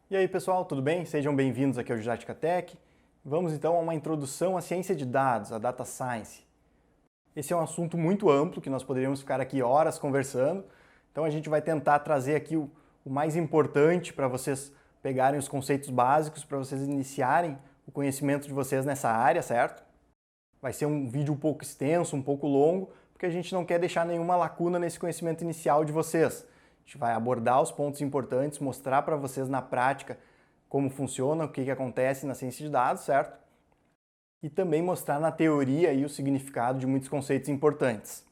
E aí pessoal, tudo bem? Sejam bem-vindos aqui ao Didática Tech. Vamos então a uma introdução à ciência de dados, a Data Science. Esse é um assunto muito amplo que nós poderíamos ficar aqui horas conversando, então a gente vai tentar trazer aqui o mais importante para vocês pegarem os conceitos básicos, para vocês iniciarem o conhecimento de vocês nessa área, certo? Vai ser um vídeo um pouco extenso, um pouco longo, porque a gente não quer deixar nenhuma lacuna nesse conhecimento inicial de vocês. A gente vai abordar os pontos importantes, mostrar para vocês na prática como funciona, o que acontece na ciência de dados, certo? E também mostrar na teoria aí o significado de muitos conceitos importantes.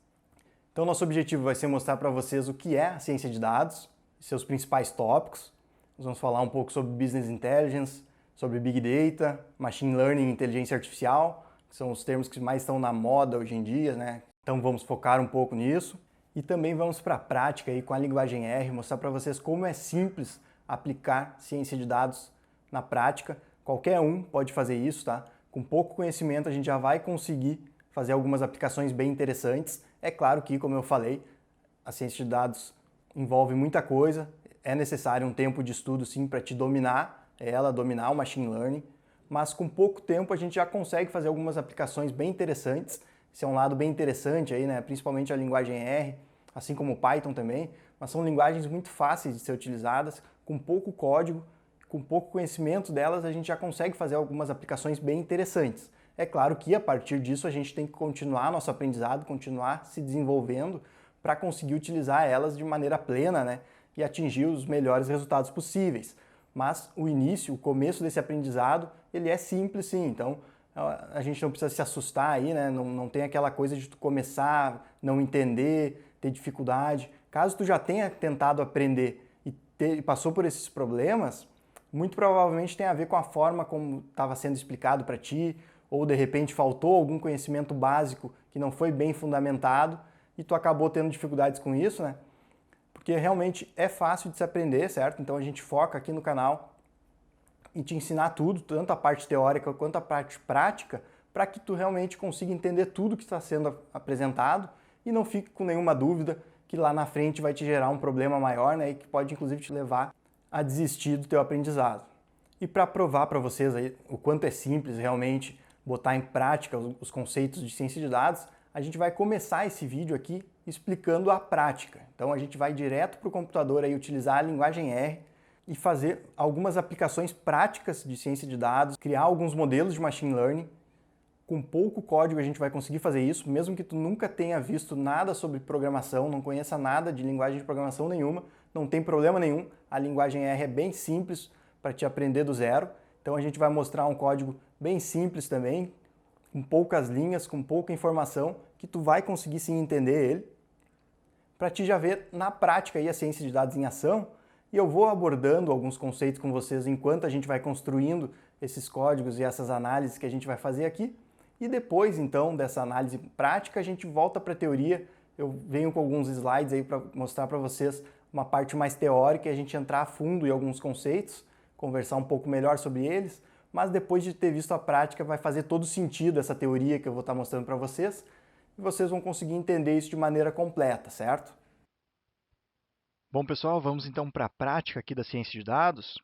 Então, nosso objetivo vai ser mostrar para vocês o que é a ciência de dados, seus principais tópicos. Nós vamos falar um pouco sobre Business Intelligence, sobre Big Data, Machine Learning e Inteligência Artificial, que são os termos que mais estão na moda hoje em dia, né? Então vamos focar um pouco nisso. E também vamos para a prática aí com a linguagem R, mostrar para vocês como é simples aplicar ciência de dados na prática. Qualquer um pode fazer isso, tá? Com pouco conhecimento a gente já vai conseguir fazer algumas aplicações bem interessantes. É claro que, como eu falei, a ciência de dados envolve muita coisa, é necessário um tempo de estudo sim para te dominar ela, dominar o machine learning, mas com pouco tempo a gente já consegue fazer algumas aplicações bem interessantes. Esse é um lado bem interessante aí, né? Principalmente a linguagem R, assim como o Python também, mas são linguagens muito fáceis de ser utilizadas, com pouco código, com pouco conhecimento delas, a gente já consegue fazer algumas aplicações bem interessantes. É claro que a partir disso a gente tem que continuar nosso aprendizado, continuar se desenvolvendo para conseguir utilizar elas de maneira plena, né? E atingir os melhores resultados possíveis. Mas o início, o começo desse aprendizado, ele é simples sim, então a gente não precisa se assustar aí, né? Não tem aquela coisa de tu começar, não entender, ter dificuldade. Caso tu já tenha tentado aprender e passou por esses problemas, muito provavelmente tem a ver com a forma como estava sendo explicado para ti, ou de repente faltou algum conhecimento básico que não foi bem fundamentado e tu acabou tendo dificuldades com isso, né? Porque realmente é fácil de se aprender, certo? Então a gente foca aqui no canal e te ensinar tudo, tanto a parte teórica quanto a parte prática, para que tu realmente consiga entender tudo que está sendo apresentado e não fique com nenhuma dúvida que lá na frente vai te gerar um problema maior, né, e que pode inclusive te levar a desistir do teu aprendizado. E para provar para vocês aí o quanto é simples realmente botar em prática os conceitos de ciência de dados, a gente vai começar esse vídeo aqui explicando a prática. Então a gente vai direto para o computador aí utilizar a linguagem R e fazer algumas aplicações práticas de ciência de dados, criar alguns modelos de machine learning. Com pouco código a gente vai conseguir fazer isso, mesmo que tu nunca tenha visto nada sobre programação, não conheça nada de linguagem de programação nenhuma, não tem problema nenhum. A linguagem R é bem simples para te aprender do zero. Então a gente vai mostrar um código bem simples também, com poucas linhas, com pouca informação, que tu vai conseguir sim entender ele, para te já ver na prática aí a ciência de dados em ação. E eu vou abordando alguns conceitos com vocês enquanto a gente vai construindo esses códigos e essas análises que a gente vai fazer aqui. E depois, então, dessa análise prática, a gente volta para a teoria. Eu venho com alguns slides aí para mostrar para vocês uma parte mais teórica e a gente entrar a fundo em alguns conceitos, conversar um pouco melhor sobre eles. Mas depois de ter visto a prática, vai fazer todo sentido essa teoria que eu vou estar mostrando para vocês e vocês vão conseguir entender isso de maneira completa, certo? Bom, pessoal, vamos então para a prática aqui da ciência de dados.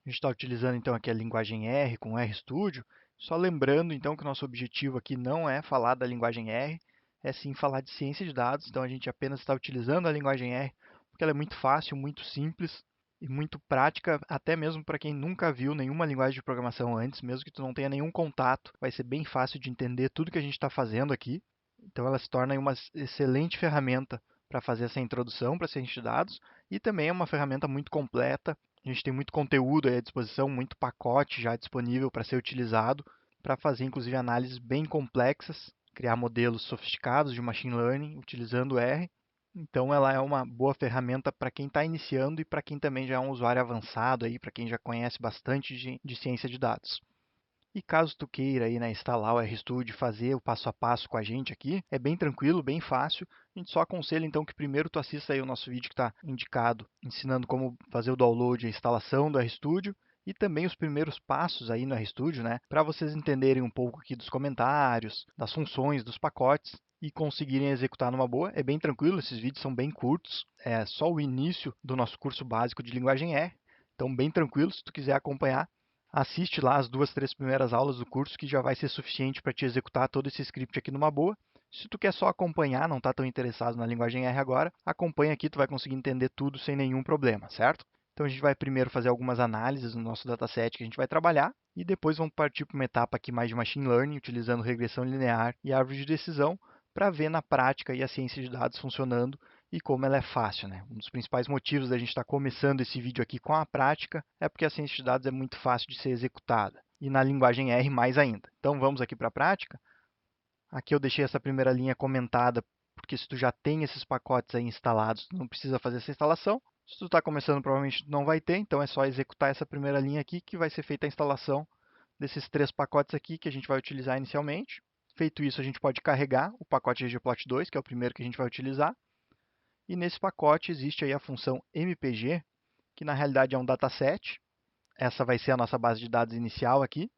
A gente está utilizando então aqui a linguagem R com RStudio. Só lembrando então que o nosso objetivo aqui não é falar da linguagem R, é sim falar de ciência de dados. Então a gente apenas está utilizando a linguagem R porque ela é muito fácil, muito simples e muito prática, até mesmo para quem nunca viu nenhuma linguagem de programação antes, mesmo que tu não tenha nenhum contato, vai ser bem fácil de entender tudo que a gente está fazendo aqui. Então ela se torna uma excelente ferramenta para fazer essa introdução para a ciência de dados e também é uma ferramenta muito completa. A gente tem muito conteúdo aí à disposição, muito pacote já disponível para ser utilizado para fazer inclusive análises bem complexas, criar modelos sofisticados de machine learning utilizando R. Então ela é uma boa ferramenta para quem está iniciando e para quem também já é um usuário avançado aí, para quem já conhece bastante de ciência de dados. E caso tu queira aí, né, instalar o RStudio e fazer o passo a passo com a gente aqui, é bem tranquilo, bem fácil. A gente só aconselha então que primeiro tu assista aí o nosso vídeo que está indicado, ensinando como fazer o download e a instalação do RStudio e também os primeiros passos aí no RStudio, né, para vocês entenderem um pouco aqui dos comentários, das funções, dos pacotes e conseguirem executar numa boa. É bem tranquilo, esses vídeos são bem curtos, é só o início do nosso curso básico de linguagem R. Então, bem tranquilo, se tu quiser acompanhar, assiste lá as 2, 3 primeiras aulas do curso, que já vai ser suficiente para te executar todo esse script aqui numa boa. Se tu quer só acompanhar, não está tão interessado na linguagem R agora, acompanha aqui, tu vai conseguir entender tudo sem nenhum problema, certo? Então a gente vai primeiro fazer algumas análises no nosso dataset que a gente vai trabalhar e depois vamos partir para uma etapa aqui mais de machine learning, utilizando regressão linear e árvore de decisão, para ver na prática aí a ciência de dados funcionando e como ela é fácil, né? Um dos principais motivos da gente estar começando esse vídeo aqui com a prática é porque a ciência de dados é muito fácil de ser executada e na linguagem R mais ainda. Então vamos aqui para a prática. Aqui eu deixei essa primeira linha comentada, porque se tu já tem esses pacotes aí instalados, tu não precisa fazer essa instalação. Se tu está começando, provavelmente tu não vai ter, então é só executar essa primeira linha aqui que vai ser feita a instalação desses 3 pacotes aqui que a gente vai utilizar inicialmente. Feito isso, a gente pode carregar o pacote ggplot2, que é o primeiro que a gente vai utilizar. E nesse pacote existe aí a função mpg, que na realidade é um dataset. Essa vai ser a nossa base de dados inicial aqui.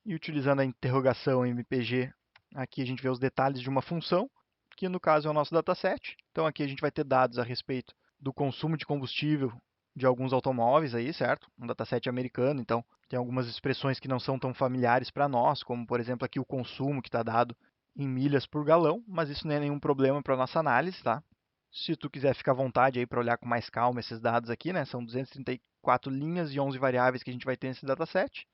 E utilizando a interrogação mpg, aqui a gente vê os detalhes de uma função, que no caso é o nosso dataset. Então aqui a gente vai ter dados a respeito do consumo de combustível de alguns automóveis aí, certo? Um dataset americano, então tem algumas expressões que não são tão familiares para nós, como por exemplo aqui o consumo que está dado em milhas por galão, mas isso não é nenhum problema para a nossa análise, tá? Se tu quiser ficar à vontade aí para olhar com mais calma esses dados aqui, né? São 234 linhas e 11 variáveis que a gente vai ter nesse dataset.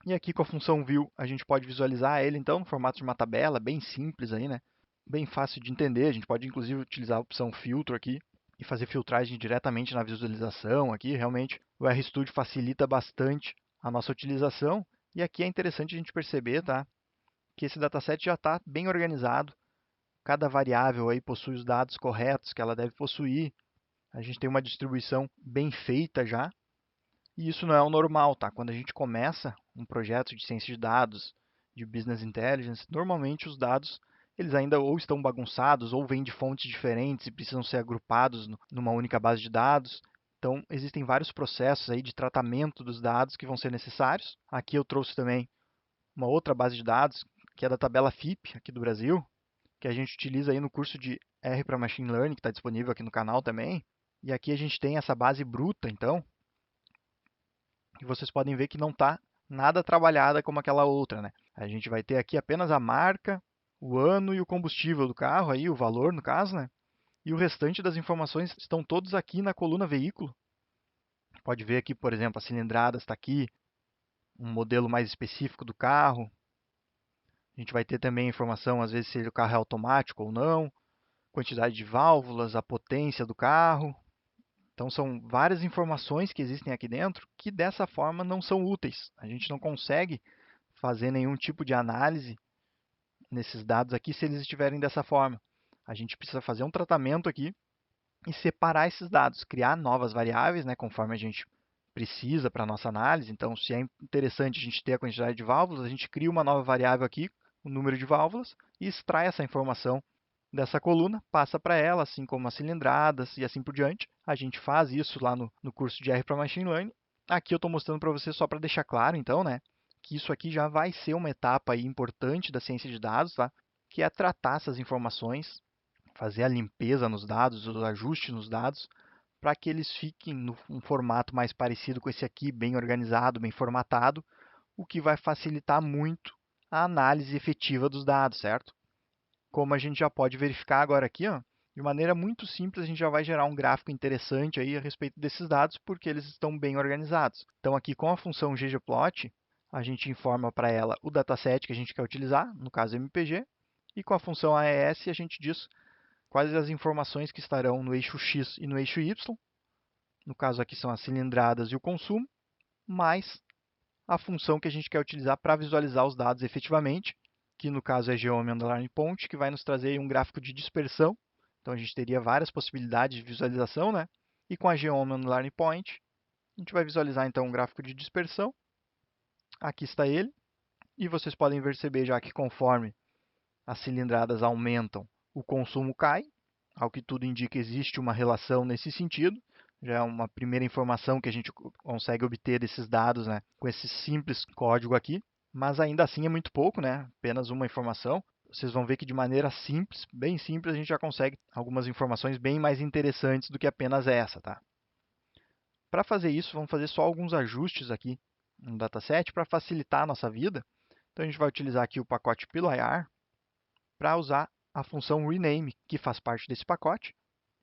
E aqui com a função view a gente pode visualizar ele então no formato de uma tabela, bem simples aí, né? Bem fácil de entender. A gente pode inclusive utilizar a opção filtro aqui e fazer filtragem diretamente na visualização aqui. Realmente o RStudio facilita bastante a nossa utilização. E aqui é interessante a gente perceber, tá? Que esse dataset já está bem organizado. Cada variável aí possui os dados corretos que ela deve possuir. A gente tem uma distribuição bem feita já. E isso não é o normal, tá? Quando a gente começa um projeto de ciência de dados, de business intelligence, normalmente os dados eles ainda ou estão bagunçados ou vêm de fontes diferentes e precisam ser agrupados numa única base de dados. Então, existem vários processos aí de tratamento dos dados que vão ser necessários. Aqui eu trouxe também uma outra base de dados, que é da tabela FIP aqui do Brasil, que a gente utiliza aí no curso de R para Machine Learning, que está disponível aqui no canal também. E aqui a gente tem essa base bruta, então, e vocês podem ver que não está nada trabalhada como aquela outra, né? A gente vai ter aqui apenas a marca, o ano e o combustível do carro, aí, o valor no caso, né? E o restante das informações estão todos aqui na coluna veículo. Pode ver aqui, por exemplo, a cilindrada está aqui, um modelo mais específico do carro. A gente vai ter também a informação, às vezes, se o carro é automático ou não, quantidade de válvulas, a potência do carro. Então, são várias informações que existem aqui dentro que, dessa forma, não são úteis. A gente não consegue fazer nenhum tipo de análise nesses dados aqui se eles estiverem dessa forma. A gente precisa fazer um tratamento aqui e separar esses dados, criar novas variáveis, né, conforme a gente precisa para a nossa análise. Então, se é interessante a gente ter a quantidade de válvulas, a gente cria uma nova variável aqui, o número de válvulas, e extrai essa informação dessa coluna, passa para ela, assim como as cilindradas e assim por diante. A gente faz isso lá no curso de R para Machine Learning. Aqui eu estou mostrando para você só para deixar claro, então, né, que isso aqui já vai ser uma etapa aí importante da ciência de dados, tá? Que é tratar essas informações, fazer a limpeza nos dados, os ajustes nos dados, para que eles fiquem num formato mais parecido com esse aqui, bem organizado, bem formatado, o que vai facilitar muito a análise efetiva dos dados, certo? Como a gente já pode verificar agora aqui, ó, de maneira muito simples, a gente já vai gerar um gráfico interessante aí a respeito desses dados, porque eles estão bem organizados. Então, aqui com a função ggplot, a gente informa para ela o dataset que a gente quer utilizar, no caso MPG, e com a função AES a gente diz quais as informações que estarão no eixo X e no eixo Y, no caso aqui são as cilindradas e o consumo, mais a função que a gente quer utilizar para visualizar os dados efetivamente, que no caso é geom_point, que vai nos trazer um gráfico de dispersão. Então a gente teria várias possibilidades de visualização, né? E com a geom_point, a gente vai visualizar então um gráfico de dispersão. Aqui está ele. E vocês podem perceber já que conforme as cilindradas aumentam, o consumo cai. Ao que tudo indica, existe uma relação nesse sentido. Já é uma primeira informação que a gente consegue obter desses dados, né, com esse simples código aqui. Mas ainda assim é muito pouco, né? Apenas uma informação. Vocês vão ver que de maneira simples, bem simples, a gente já consegue algumas informações bem mais interessantes do que apenas essa, tá? Para fazer isso, vamos fazer só alguns ajustes aqui no dataset para facilitar a nossa vida. Então, a gente vai utilizar aqui o pacote PyLiar para usar a função rename, que faz parte desse pacote,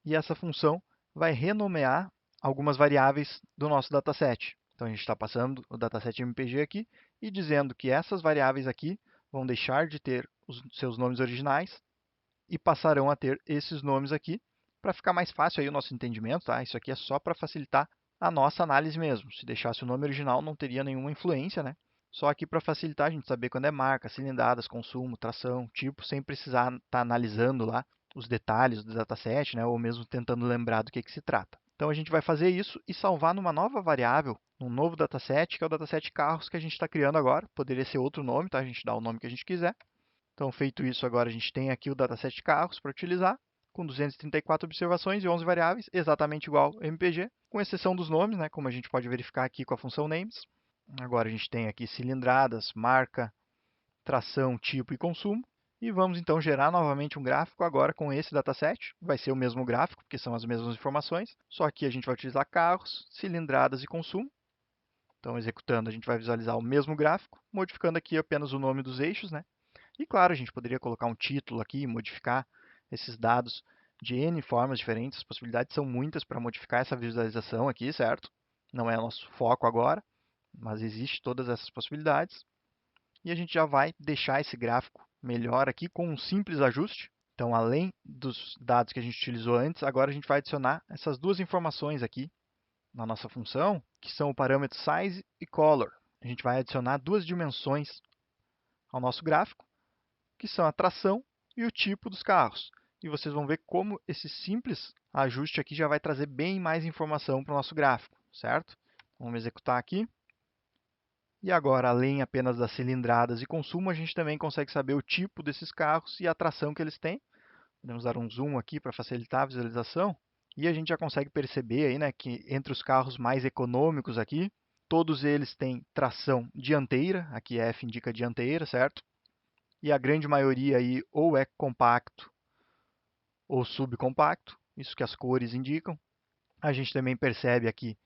e essa função vai renomear algumas variáveis do nosso dataset. Então, a gente está passando o dataset MPG aqui e dizendo que essas variáveis aqui vão deixar de ter os seus nomes originais e passarão a ter esses nomes aqui, para ficar mais fácil aí o nosso entendimento, tá? Isso aqui é só para facilitar a nossa análise mesmo. Se deixasse o nome original, não teria nenhuma influência, né? Só aqui para facilitar a gente saber quando é marca, cilindradas, consumo, tração, tipo, sem precisar estar analisando lá os detalhes do dataset, né? Ou mesmo tentando lembrar do que se trata. Então, a gente vai fazer isso e salvar numa nova variável, num novo dataset, que é o dataset carros que a gente está criando agora. Poderia ser outro nome, tá? A gente dá o nome que a gente quiser. Então, feito isso, agora a gente tem aqui o dataset carros para utilizar, com 234 observações e 11 variáveis, exatamente igual ao MPG, com exceção dos nomes, né, como a gente pode verificar aqui com a função names. Agora a gente tem aqui cilindradas, marca, tração, tipo e consumo. E vamos então gerar novamente um gráfico agora com esse dataset. Vai ser o mesmo gráfico, porque são as mesmas informações, só que a gente vai utilizar carros, cilindradas e consumo. Então, executando, a gente vai visualizar o mesmo gráfico, modificando aqui apenas o nome dos eixos, né? E claro, a gente poderia colocar um título aqui, modificar esses dados de N formas diferentes. As possibilidades são muitas para modificar essa visualização aqui, certo? Não é o nosso foco agora, mas existe todas essas possibilidades. E a gente já vai deixar esse gráfico melhor aqui com um simples ajuste. Então, além dos dados que a gente utilizou antes, agora a gente vai adicionar essas duas informações aqui na nossa função, que são o parâmetro size e color. A gente vai adicionar duas dimensões ao nosso gráfico, que são a tração e o tipo dos carros. E vocês vão ver como esse simples ajuste aqui já vai trazer bem mais informação para o nosso gráfico, certo? Vamos executar aqui. E agora, além apenas das cilindradas e consumo, a gente também consegue saber o tipo desses carros e a tração que eles têm. Podemos dar um zoom aqui para facilitar a visualização. E a gente já consegue perceber aí, né, que entre os carros mais econômicos aqui, todos eles têm tração dianteira. Aqui F indica dianteira, certo? E a grande maioria aí ou é compacto ou subcompacto, isso que as cores indicam. A gente também percebe aqui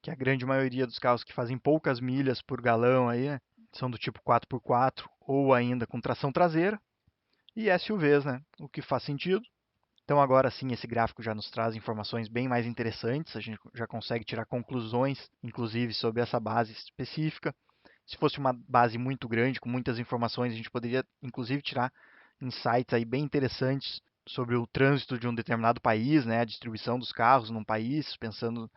que a grande maioria dos carros que fazem poucas milhas por galão aí, né, são do tipo 4x4 ou ainda com tração traseira, e SUVs, né, o que faz sentido. Então agora sim esse gráfico já nos traz informações bem mais interessantes, a gente já consegue tirar conclusões, inclusive sobre essa base específica. Se fosse uma base muito grande, com muitas informações, a gente poderia inclusive tirar insights aí bem interessantes sobre o trânsito de um determinado país, né, a distribuição dos carros num país, pensando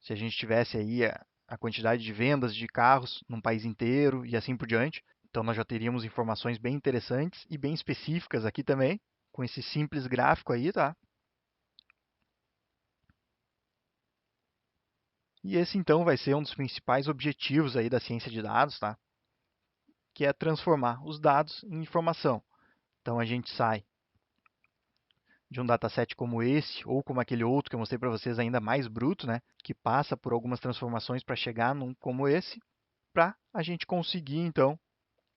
se a gente tivesse aí a quantidade de vendas de carros num país inteiro e assim por diante. Então nós já teríamos informações bem interessantes e bem específicas aqui também, com esse simples gráfico aí, tá? E esse então vai ser um dos principais objetivos aí da ciência de dados, tá? Que é transformar os dados em informação. Então a gente sai de um dataset como esse, ou como aquele outro que eu mostrei para vocês ainda mais bruto, né? Que passa por algumas transformações para chegar num como esse, para a gente conseguir então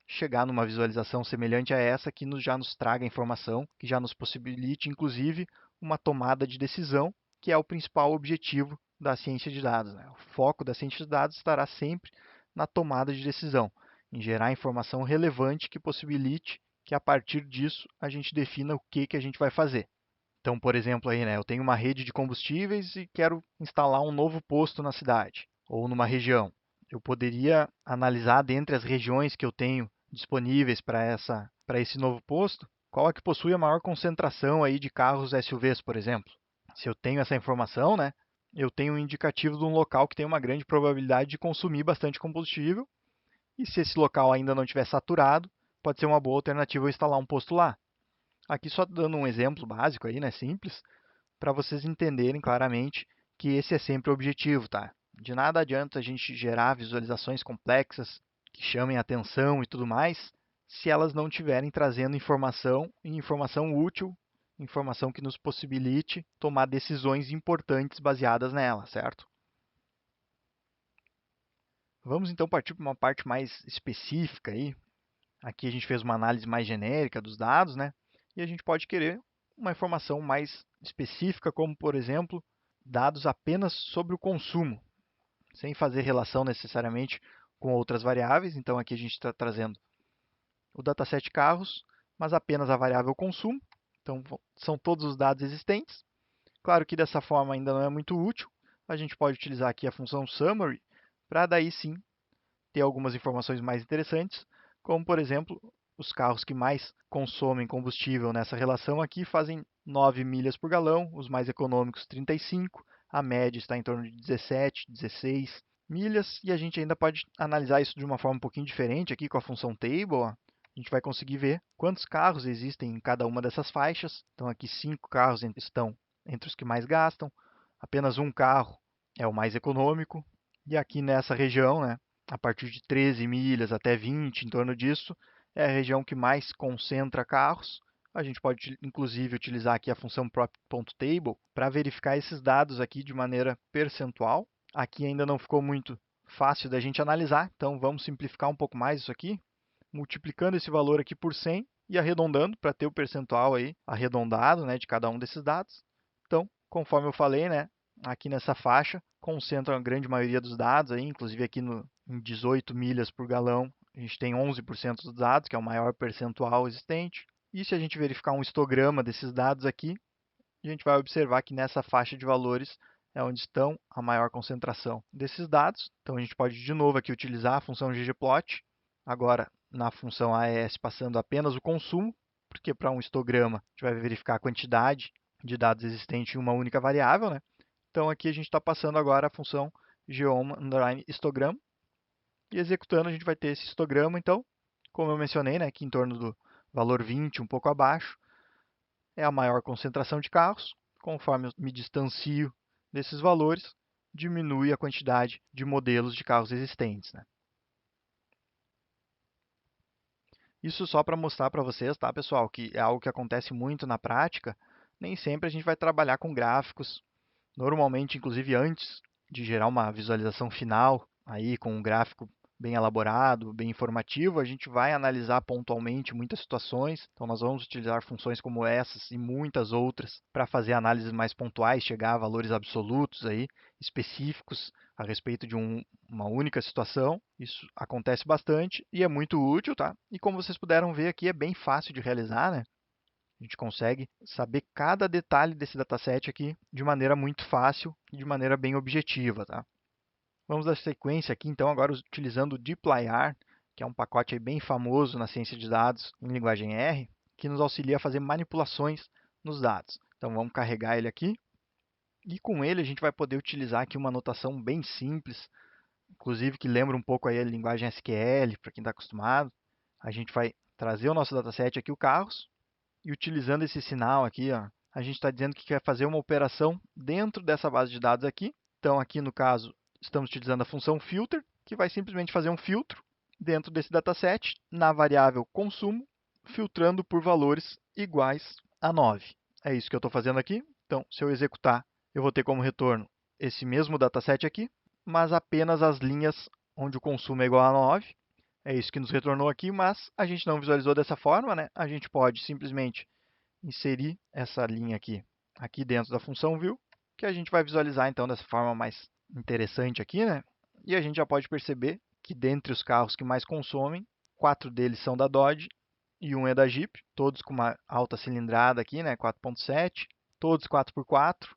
chegar numa visualização semelhante a essa que já nos traga informação, que já nos possibilite, inclusive, uma tomada de decisão, que é o principal objetivo da ciência de dados, né? O foco da ciência de dados estará sempre na tomada de decisão, em gerar informação relevante que possibilite que, a partir disso, a gente defina o que a gente vai fazer. Então, por exemplo, aí, né, eu tenho uma rede de combustíveis e quero instalar um novo posto na cidade ou numa região. Eu poderia analisar dentre as regiões que eu tenho disponíveis para esse novo posto, qual é que possui a maior concentração aí de carros SUVs, por exemplo. Se eu tenho essa informação, né, eu tenho um indicativo de um local que tem uma grande probabilidade de consumir bastante combustível, e se esse local ainda não estiver saturado, pode ser uma boa alternativa eu instalar um posto lá. Aqui só dando um exemplo básico aí, né, simples, para vocês entenderem claramente que esse é sempre o objetivo, tá? De nada adianta a gente gerar visualizações complexas que chamem atenção e tudo mais, se elas não estiverem trazendo informação e informação útil, informação que nos possibilite tomar decisões importantes baseadas nela, certo? Vamos então partir para uma parte mais específica aí. Aqui a gente fez uma análise mais genérica dos dados, né? E a gente pode querer uma informação mais específica, como por exemplo, dados apenas sobre o consumo, sem fazer relação necessariamente com outras variáveis. Então aqui a gente está trazendo o dataset carros, mas apenas a variável consumo. Então são todos os dados existentes. Claro que dessa forma ainda não é muito útil. A gente pode utilizar aqui a função summary para daí sim ter algumas informações mais interessantes, como por exemplo, os carros que mais consomem combustível nessa relação aqui fazem 9 milhas por galão, os mais econômicos 35, a média está em torno de 17, 16 milhas, e a gente ainda pode analisar isso de uma forma um pouquinho diferente aqui com a função table. Ó. A gente vai conseguir ver quantos carros existem em cada uma dessas faixas. Então aqui 5 carros estão entre os que mais gastam, apenas um carro é o mais econômico, e aqui nessa região, né, a partir de 13 milhas até 20, em torno disso, é a região que mais concentra carros. A gente pode, inclusive, utilizar aqui a função prop.table para verificar esses dados aqui de maneira percentual. Aqui ainda não ficou muito fácil da gente analisar, então vamos simplificar um pouco mais isso aqui, multiplicando esse valor aqui por 100 e arredondando para ter o percentual aí arredondado, né, de cada um desses dados. Então, conforme eu falei, né, aqui nessa faixa concentra a grande maioria dos dados, aí, inclusive aqui em 18 milhas por galão, a gente tem 11% dos dados, que é o maior percentual existente. E se a gente verificar um histograma desses dados aqui, a gente vai observar que nessa faixa de valores é onde estão a maior concentração desses dados. Então a gente pode de novo aqui utilizar a função ggplot, agora na função AES passando apenas o consumo, porque para um histograma a gente vai verificar a quantidade de dados existente em uma única variável, né? Então aqui a gente está passando agora a função geom_histogram e executando a gente vai ter esse histograma. Então, como eu mencionei, né, aqui em torno do valor 20, um pouco abaixo, é a maior concentração de carros. Conforme eu me distancio desses valores, diminui a quantidade de modelos de carros existentes, né? Isso só para mostrar para vocês, tá, pessoal, que é algo que acontece muito na prática. Nem sempre a gente vai trabalhar com gráficos. Normalmente, inclusive antes de gerar uma visualização final, aí com um gráfico bem elaborado, bem informativo, a gente vai analisar pontualmente muitas situações. Então, nós vamos utilizar funções como essas e muitas outras para fazer análises mais pontuais, chegar a valores absolutos aí, específicos a respeito de uma única situação. Isso acontece bastante e é muito útil, tá? E como vocês puderam ver aqui, é bem fácil de realizar, né? A gente consegue saber cada detalhe desse dataset aqui de maneira muito fácil e de maneira bem objetiva, tá? Vamos dar sequência aqui, então, agora utilizando o dplyr, que é um pacote bem famoso na ciência de dados em linguagem R, que nos auxilia a fazer manipulações nos dados. Então, vamos carregar ele aqui. E com ele a gente vai poder utilizar aqui uma notação bem simples, inclusive que lembra um pouco aí a linguagem SQL, para quem está acostumado. A gente vai trazer o nosso dataset aqui, o carros, e utilizando esse sinal aqui, ó, a gente está dizendo que quer fazer uma operação dentro dessa base de dados aqui. Então, aqui no caso, estamos utilizando a função filter, que vai simplesmente fazer um filtro dentro desse dataset na variável consumo, filtrando por valores iguais a 9. É isso que eu estou fazendo aqui. Então, se eu executar, eu vou ter como retorno esse mesmo dataset aqui, mas apenas as linhas onde o consumo é igual a 9. É isso que nos retornou aqui, mas a gente não visualizou dessa forma, né? A gente pode simplesmente inserir essa linha aqui dentro da função view, que a gente vai visualizar então dessa forma mais interessante aqui, né? E a gente já pode perceber que dentre os carros que mais consomem, 4 deles são da Dodge e um é da Jeep, todos com uma alta cilindrada aqui, né? 4.7, todos 4x4,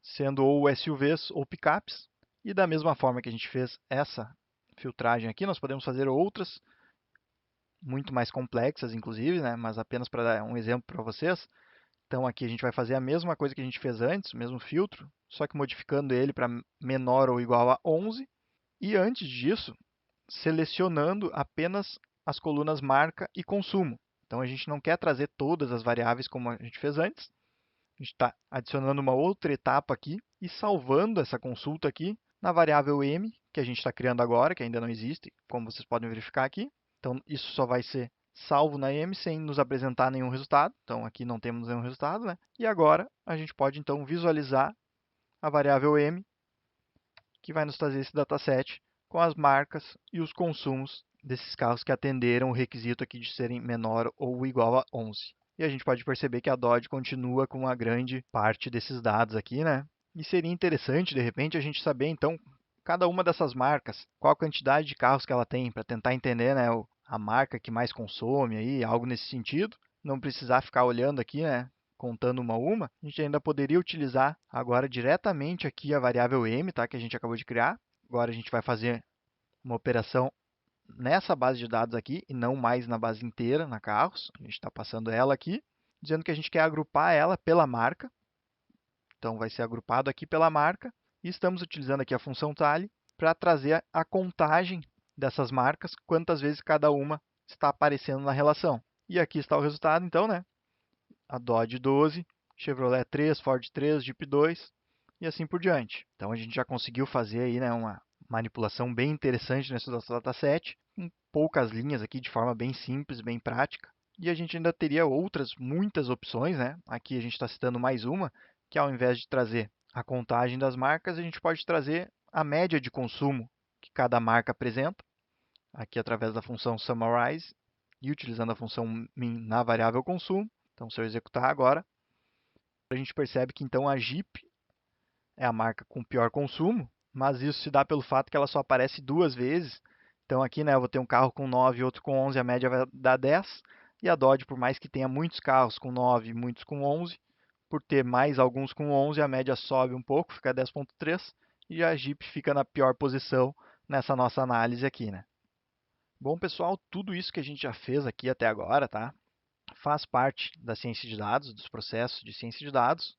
sendo ou SUVs ou picapes. E da mesma forma que a gente fez essa filtragem aqui, nós podemos fazer outras muito mais complexas, inclusive, né? Mas apenas para dar um exemplo para vocês. Então aqui a gente vai fazer a mesma coisa que a gente fez antes, o mesmo filtro, só que modificando ele para menor ou igual a 11. E antes disso, selecionando apenas as colunas marca e consumo. Então a gente não quer trazer todas as variáveis como a gente fez antes. A gente está adicionando uma outra etapa aqui e salvando essa consulta aqui na variável m, que a gente está criando agora, que ainda não existe, como vocês podem verificar aqui. Então, isso só vai ser salvo na m sem nos apresentar nenhum resultado. Então, aqui não temos nenhum resultado, né? E agora, a gente pode, então, visualizar a variável m, que vai nos trazer esse dataset com as marcas e os consumos desses carros que atenderam o requisito aqui de serem menor ou igual a 11. e a gente pode perceber que a Dodge continua com uma grande parte desses dados aqui, né? E seria interessante, de repente, a gente saber, então, cada uma dessas marcas, qual a quantidade de carros que ela tem, para tentar entender, né, a marca que mais consome aí, algo nesse sentido. Não precisar ficar olhando aqui, né, contando uma a uma. A gente ainda poderia utilizar agora diretamente aqui a variável M, tá, que a gente acabou de criar. Agora a gente vai fazer uma operação nessa base de dados aqui e não mais na base inteira, na carros. A gente está passando ela aqui, dizendo que a gente quer agrupar ela pela marca. Então vai ser agrupado aqui pela marca. E estamos utilizando aqui a função tally para trazer a contagem dessas marcas, quantas vezes cada uma está aparecendo na relação. E aqui está o resultado, então, né? A Dodge 12, Chevrolet 3, Ford 3, Jeep 2 e assim por diante. Então a gente já conseguiu fazer aí, né, uma manipulação bem interessante nesse nosso dataset, com poucas linhas aqui de forma bem simples, bem prática. E a gente ainda teria outras, muitas opções, né? Aqui a gente está citando mais uma, que ao invés de trazer a contagem das marcas, a gente pode trazer a média de consumo que cada marca apresenta, aqui através da função summarize e utilizando a função min na variável consumo. Então, se eu executar agora, a gente percebe que então a Jeep é a marca com pior consumo, mas isso se dá pelo fato que ela só aparece duas vezes. Então aqui, né, eu vou ter um carro com 9 e outro com 11, a média vai dar 10. E a Dodge, por mais que tenha muitos carros com 9 e muitos com 11, por ter mais alguns com 11, a média sobe um pouco, fica 10,3. E a Jeep fica na pior posição nessa nossa análise aqui, né? Bom, pessoal, tudo isso que a gente já fez aqui até agora, tá? Faz parte da ciência de dados, dos processos de ciência de dados,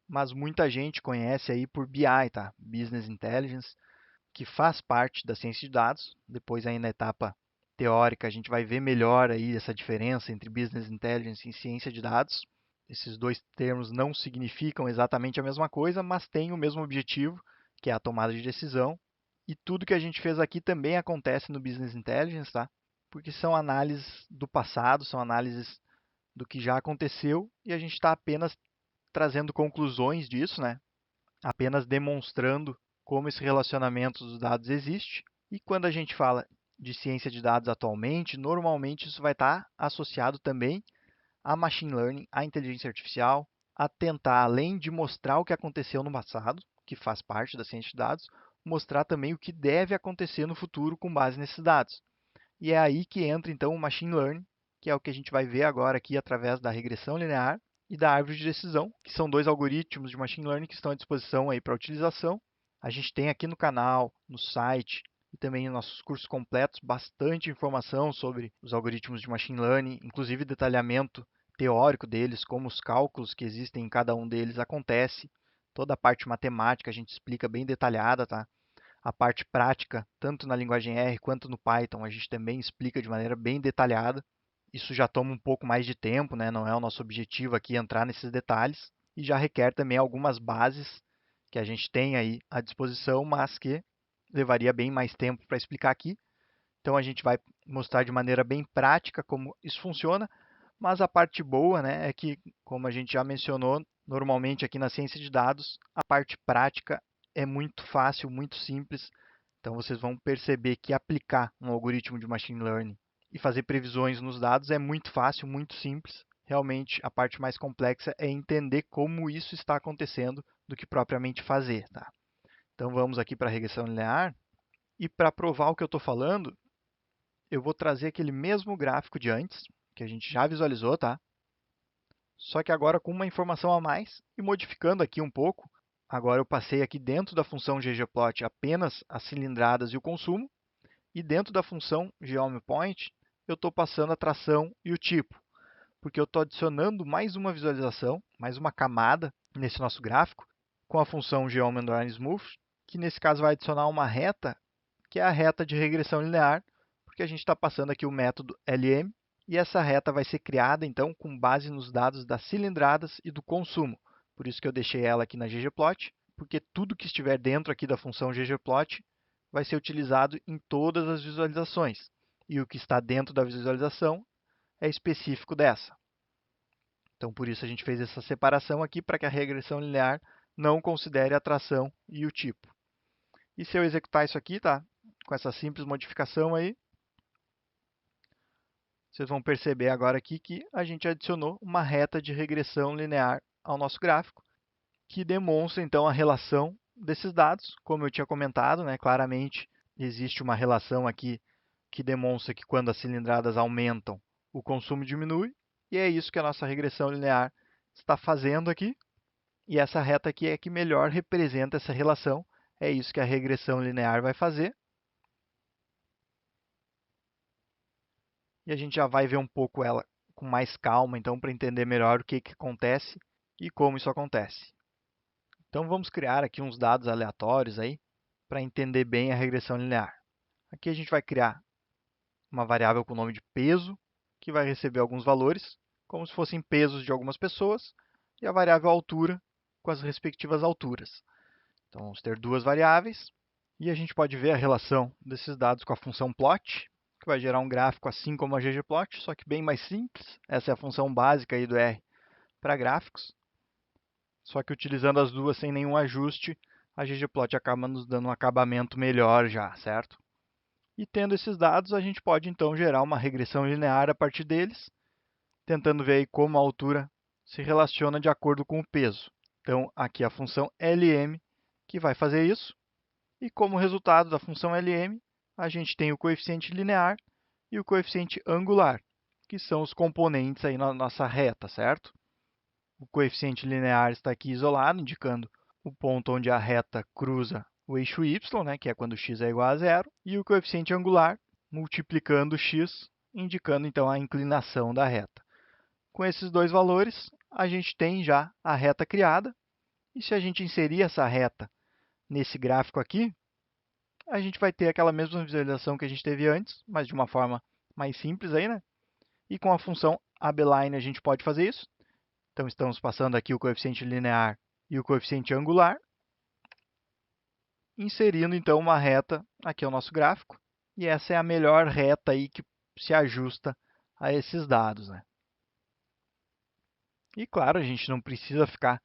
mas muita gente conhece aí por BI, tá? Business Intelligence, que faz parte da ciência de dados. Depois aí na etapa teórica a gente vai ver melhor aí essa diferença entre Business Intelligence e ciência de dados. Esses dois termos não significam exatamente a mesma coisa, mas têm o mesmo objetivo, que é a tomada de decisão. E tudo que a gente fez aqui também acontece no Business Intelligence, tá? Porque são análises do passado, são análises do que já aconteceu e a gente está apenas trazendo conclusões disso, né? Apenas demonstrando como esse relacionamento dos dados existe. E quando a gente fala de ciência de dados atualmente, normalmente isso vai estar associado também a machine learning, a inteligência artificial, a tentar, além de mostrar o que aconteceu no passado, que faz parte da ciência de dados, mostrar também o que deve acontecer no futuro com base nesses dados. E é aí que entra então o machine learning, que é o que a gente vai ver agora aqui através da regressão linear e da árvore de decisão, que são dois algoritmos de machine learning que estão à disposição aí para utilização. A gente tem aqui no canal, no site e também em nossos cursos completos bastante informação sobre os algoritmos de machine learning, inclusive detalhamento teórico deles, como os cálculos que existem em cada um deles acontece. Toda a parte matemática a gente explica bem detalhada, tá? A parte prática, tanto na linguagem R quanto no Python, a gente também explica de maneira bem detalhada. Isso já toma um pouco mais de tempo, né? Não é o nosso objetivo aqui entrar nesses detalhes e já requer também algumas bases que a gente tem aí à disposição, mas que levaria bem mais tempo para explicar aqui. Então a gente vai mostrar de maneira bem prática como isso funciona, mas a parte boa, né, é que, como a gente já mencionou, normalmente aqui na ciência de dados, a parte prática é muito fácil, muito simples. Então vocês vão perceber que aplicar um algoritmo de machine learning e fazer previsões nos dados é muito fácil, muito simples. Realmente a parte mais complexa é entender como isso está acontecendo do que propriamente fazer, tá? Então vamos aqui para a regressão linear e para provar o que eu estou falando, eu vou trazer aquele mesmo gráfico de antes, que a gente já visualizou, tá? Só que agora com uma informação a mais e modificando aqui um pouco. Agora eu passei aqui dentro da função ggplot apenas as cilindradas e o consumo, e dentro da função geomePoint eu estou passando a tração e o tipo, porque eu estou adicionando mais uma visualização, mais uma camada nesse nosso gráfico, com a função geoM_Smooth, que nesse caso vai adicionar uma reta, que é a reta de regressão linear, porque a gente está passando aqui o método LM, e essa reta vai ser criada, então, com base nos dados das cilindradas e do consumo. Por isso que eu deixei ela aqui na ggplot, porque tudo que estiver dentro aqui da função ggplot vai ser utilizado em todas as visualizações. E o que está dentro da visualização é específico dessa. Então, por isso a gente fez essa separação aqui, para que a regressão linear não considere a tração e o tipo. E se eu executar isso aqui, tá? Com essa simples modificação aí, vocês vão perceber agora aqui que a gente adicionou uma reta de regressão linear ao nosso gráfico, que demonstra então a relação desses dados. Como eu tinha comentado, né, claramente existe uma relação aqui que demonstra que quando as cilindradas aumentam, o consumo diminui, e é isso que a nossa regressão linear está fazendo aqui. E essa reta aqui é que melhor representa essa relação, é isso que a regressão linear vai fazer. E a gente já vai ver um pouco ela com mais calma, então, para entender melhor o que acontece e como isso acontece. Então, vamos criar aqui uns dados aleatórios aí para entender bem a regressão linear. Aqui a gente vai criar uma variável com o nome de peso, que vai receber alguns valores, como se fossem pesos de algumas pessoas, e a variável altura, com as respectivas alturas. Então, vamos ter duas variáveis, e a gente pode ver a relação desses dados com a função plot, que vai gerar um gráfico assim como a ggplot, só que bem mais simples. Essa é a função básica aí do R para gráficos. Só que utilizando as duas sem nenhum ajuste, a ggplot acaba nos dando um acabamento melhor já, certo? E tendo esses dados, a gente pode então gerar uma regressão linear a partir deles, tentando ver aí como a altura se relaciona de acordo com o peso. Então, aqui a função LM que vai fazer isso. E como resultado da função LM, a gente tem o coeficiente linear e o coeficiente angular, que são os componentes aí na nossa reta, certo? O coeficiente linear está aqui isolado, indicando o ponto onde a reta cruza o eixo y, né, que é quando x é igual a zero, e o coeficiente angular multiplicando x, indicando então a inclinação da reta. Com esses dois valores, a gente tem já a reta criada, e se a gente inserir essa reta nesse gráfico aqui, a gente vai ter aquela mesma visualização que a gente teve antes, mas de uma forma mais simples aí, né? E com a função abline a gente pode fazer isso. Então, estamos passando aqui o coeficiente linear e o coeficiente angular, inserindo então uma reta aqui ao nosso gráfico, e essa é a melhor reta aí que se ajusta a esses dados, né? E claro, a gente não precisa ficar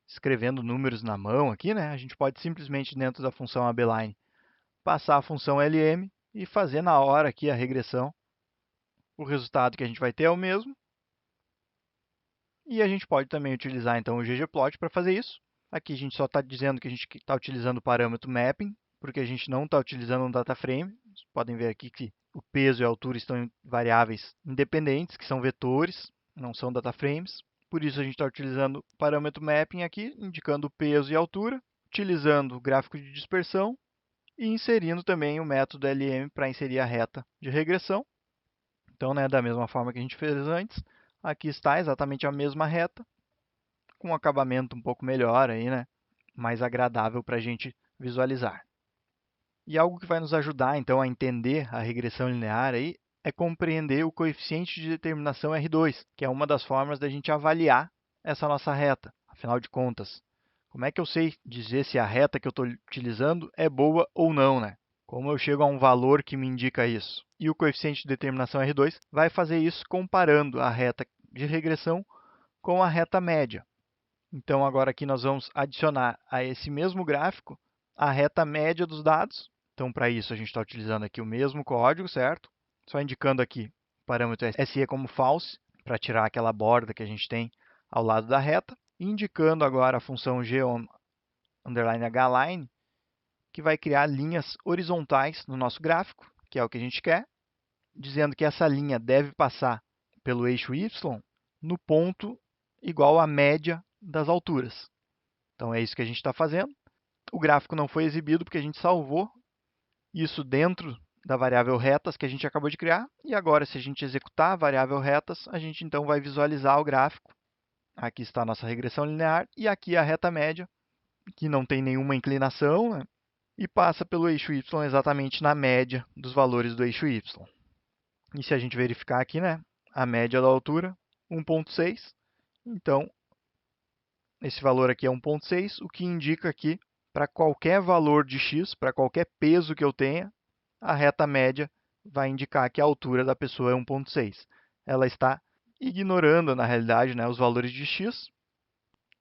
escrevendo números na mão aqui, né? A gente pode simplesmente, dentro da função abline, passar a função LM e fazer na hora aqui a regressão. O resultado que a gente vai ter é o mesmo. E a gente pode também utilizar então o ggplot para fazer isso. Aqui a gente só está dizendo que a gente está utilizando o parâmetro mapping, porque a gente não está utilizando um data frame. Vocês podem ver aqui que o peso e a altura estão em variáveis independentes, que são vetores, não são data frames. Por isso a gente está utilizando o parâmetro mapping aqui, indicando o peso e a altura, utilizando o gráfico de dispersão e inserindo também o método LM para inserir a reta de regressão. Então, né, da mesma forma que a gente fez antes, aqui está exatamente a mesma reta, com um acabamento um pouco melhor aí, né, mais agradável para a gente visualizar. E algo que vai nos ajudar, então, a entender a regressão linear aí, é compreender o coeficiente de determinação R2, que é uma das formas da gente avaliar essa nossa reta. Afinal de contas, como é que eu sei dizer se a reta que eu estou utilizando é boa ou não, né? Como eu chego a um valor que me indica isso? E o coeficiente de determinação R2 vai fazer isso comparando a reta de regressão com a reta média. Então, agora aqui nós vamos adicionar a esse mesmo gráfico a reta média dos dados. Então, para isso, a gente está utilizando aqui o mesmo código, certo? Só indicando aqui o parâmetro SE como false, para tirar aquela borda que a gente tem ao lado da reta. Indicando agora a função g_hline, que vai criar linhas horizontais no nosso gráfico, que é o que a gente quer, dizendo que essa linha deve passar pelo eixo y no ponto igual à média das alturas. Então, é isso que a gente está fazendo. O gráfico não foi exibido porque a gente salvou isso dentro da variável retas que a gente acabou de criar. E agora, se a gente executar a variável retas, a gente então vai visualizar o gráfico. Aqui está a nossa regressão linear e aqui a reta média, que não tem nenhuma inclinação, né? E passa pelo eixo y exatamente na média dos valores do eixo y. E se a gente verificar aqui, né, a média da altura, 1,6. Então, esse valor aqui é 1,6, o que indica que para qualquer valor de x, para qualquer peso que eu tenha, a reta média vai indicar que a altura da pessoa é 1,6. Ela está ignorando, na realidade, né, os valores de x.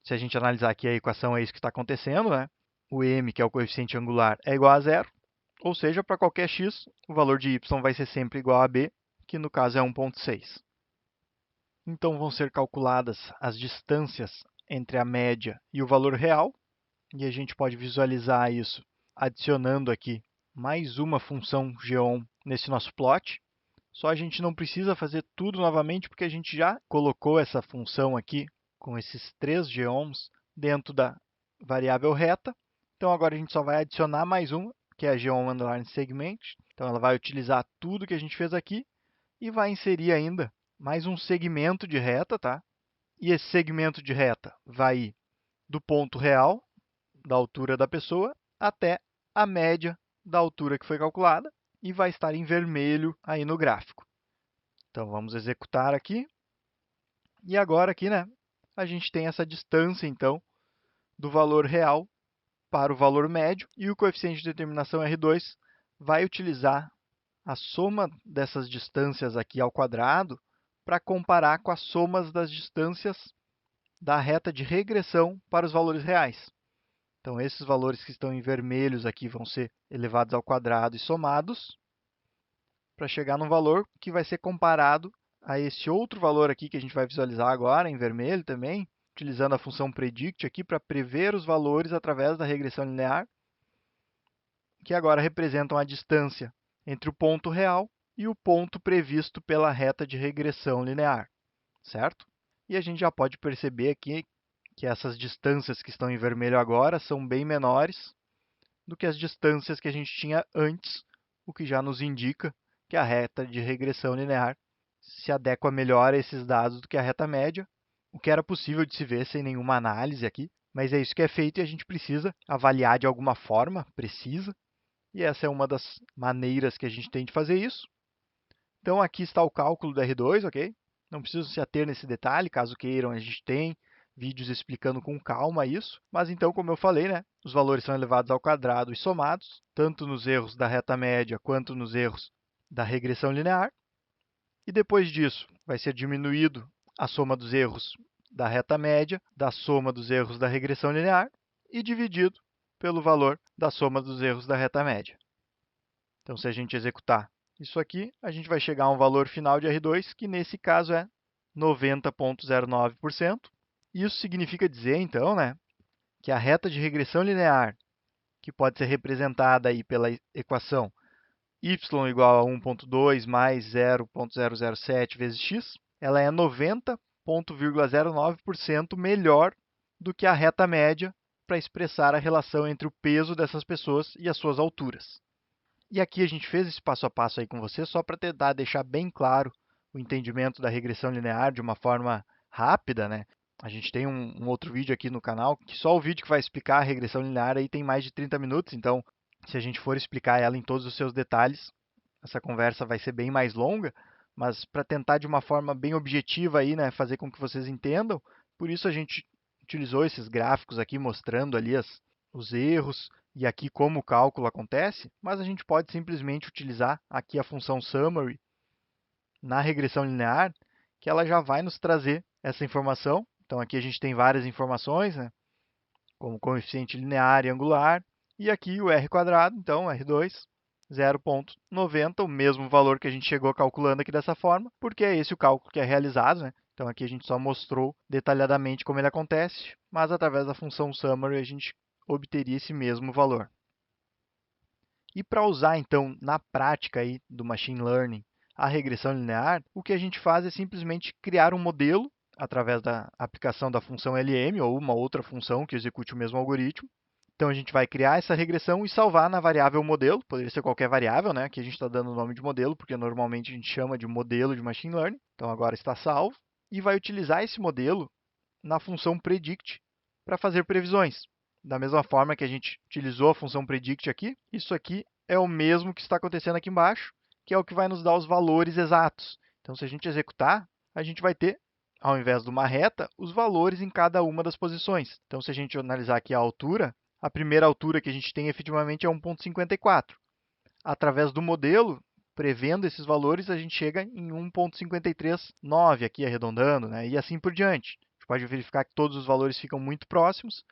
Se a gente analisar aqui a equação, é isso que está acontecendo, né? O m, que é o coeficiente angular, é igual a zero. Ou seja, para qualquer x, o valor de y vai ser sempre igual a b, que no caso é 1,6. Então, vão ser calculadas as distâncias entre a média e o valor real, e a gente pode visualizar isso adicionando aqui mais uma função geom nesse nosso plot. Só a gente não precisa fazer tudo novamente, porque a gente já colocou essa função aqui com esses 3 geoms dentro da variável reta. Então, agora a gente só vai adicionar mais uma, que é a geom_segment. Então, ela vai utilizar tudo que a gente fez aqui e vai inserir ainda mais um segmento de reta, tá? E esse segmento de reta vai ir do ponto real, da altura da pessoa, até a média da altura que foi calculada e vai estar em vermelho aí no gráfico. Então, vamos executar aqui. E agora aqui, né, a gente tem essa distância, então, do valor real para o valor médio, e o coeficiente de determinação R2 vai utilizar a soma dessas distâncias aqui ao quadrado para comparar com as somas das distâncias da reta de regressão para os valores reais. Então, esses valores que estão em vermelhos aqui vão ser elevados ao quadrado e somados para chegar num valor que vai ser comparado a esse outro valor aqui que a gente vai visualizar agora, em vermelho também, utilizando a função predict aqui para prever os valores através da regressão linear, que agora representam a distância entre o ponto real e o ponto previsto pela reta de regressão linear, certo? E a gente já pode perceber aqui que essas distâncias que estão em vermelho agora são bem menores do que as distâncias que a gente tinha antes, o que já nos indica que a reta de regressão linear se adequa melhor a esses dados do que a reta média, o que era possível de se ver sem nenhuma análise aqui, mas é isso que é feito e a gente precisa avaliar de alguma forma precisa, e essa é uma das maneiras que a gente tem de fazer isso. Então, aqui está o cálculo do R2, ok? Não preciso se ater nesse detalhe, caso queiram, a gente tem vídeos explicando com calma isso, mas então, como eu falei, né, os valores são elevados ao quadrado e somados, tanto nos erros da reta média quanto nos erros da regressão linear, e depois disso vai ser diminuído a soma dos erros da reta média, da soma dos erros da regressão linear e dividido pelo valor da soma dos erros da reta média. Então, se a gente executar isso aqui, a gente vai chegar a um valor final de R2, que nesse caso é 90,09%. Isso significa dizer, então, né, que a reta de regressão linear, que pode ser representada aí pela equação y igual a 1,2 mais 0,007 vezes x, ela é 90,09% melhor do que a reta média para expressar a relação entre o peso dessas pessoas e as suas alturas. E aqui a gente fez esse passo a passo aí com você só para tentar deixar bem claro o entendimento da regressão linear de uma forma rápida, né? A gente tem um outro vídeo aqui no canal, que só o vídeo que vai explicar a regressão linear aí tem mais de 30 minutos, então se a gente for explicar ela em todos os seus detalhes, essa conversa vai ser bem mais longa, mas para tentar de uma forma bem objetiva aí, né, fazer com que vocês entendam, por isso a gente utilizou esses gráficos aqui mostrando ali os erros e aqui como o cálculo acontece, mas a gente pode simplesmente utilizar aqui a função summary na regressão linear, que ela já vai nos trazer essa informação. Então aqui a gente tem várias informações, né, como coeficiente linear e angular, e aqui o r quadrado, então R2, 0,90, o mesmo valor que a gente chegou calculando aqui dessa forma, porque é esse o cálculo que é realizado, né? Então aqui a gente só mostrou detalhadamente como ele acontece, mas através da função summary a gente obteria esse mesmo valor. E para usar então na prática aí do machine learning a regressão linear, o que a gente faz é simplesmente criar um modelo através da aplicação da função LM ou uma outra função que execute o mesmo algoritmo. Então, a gente vai criar essa regressão e salvar na variável modelo, poderia ser qualquer variável, né? Aqui a gente está dando o nome de modelo, porque normalmente a gente chama de modelo de machine learning. Então, agora está salvo. E vai utilizar esse modelo na função predict para fazer previsões. Da mesma forma que a gente utilizou a função predict aqui, isso aqui é o mesmo que está acontecendo aqui embaixo, que é o que vai nos dar os valores exatos. Então, se a gente executar, a gente vai ter, ao invés de uma reta, os valores em cada uma das posições. Então, se a gente analisar aqui a altura, a primeira altura que a gente tem efetivamente é 1,54. Através do modelo, prevendo esses valores, a gente chega em 1,539, aqui arredondando, né? E assim por diante. A gente pode verificar que todos os valores ficam muito próximos,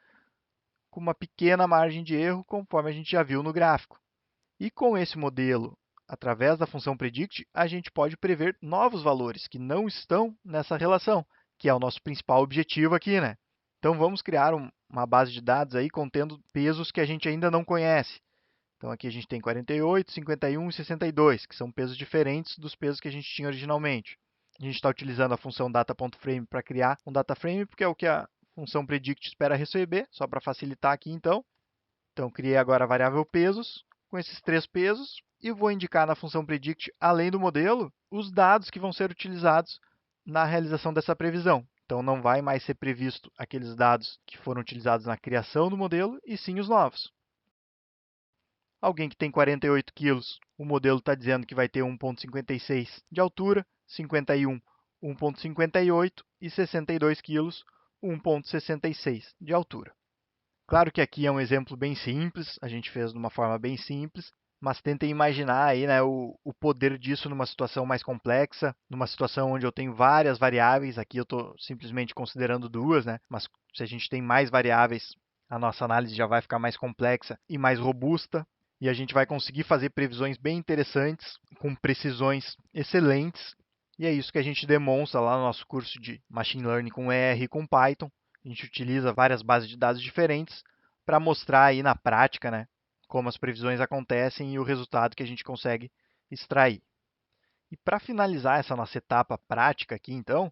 com uma pequena margem de erro, conforme a gente já viu no gráfico. E com esse modelo através da função predict, a gente pode prever novos valores que não estão nessa relação, que é o nosso principal objetivo aqui, né? Então, vamos criar uma base de dados aí contendo pesos que a gente ainda não conhece. Então, aqui a gente tem 48, 51 e 62, que são pesos diferentes dos pesos que a gente tinha originalmente. A gente está utilizando a função data.frame para criar um dataframe, porque é o que a função predict espera receber, só para facilitar aqui então. Então, criei agora a variável pesos, com esses 3 pesos, e vou indicar na função predict, além do modelo, os dados que vão ser utilizados na realização dessa previsão. Então, não vai mais ser previsto aqueles dados que foram utilizados na criação do modelo, e sim os novos. Alguém que tem 48 quilos, o modelo está dizendo que vai ter 1,56 de altura, 51, 1,58 e 62 quilos, 1,66 de altura. Claro que aqui é um exemplo bem simples, a gente fez de uma forma bem simples, mas tentem imaginar aí, né, o poder disso numa situação mais complexa, numa situação onde eu tenho várias variáveis, aqui eu estou simplesmente considerando 2, né, mas se a gente tem mais variáveis, a nossa análise já vai ficar mais complexa e mais robusta, e a gente vai conseguir fazer previsões bem interessantes, com precisões excelentes, e é isso que a gente demonstra lá no nosso curso de Machine Learning com R e com Python. A gente utiliza várias bases de dados diferentes para mostrar aí na prática, né, como as previsões acontecem e o resultado que a gente consegue extrair. E para finalizar essa nossa etapa prática aqui, então,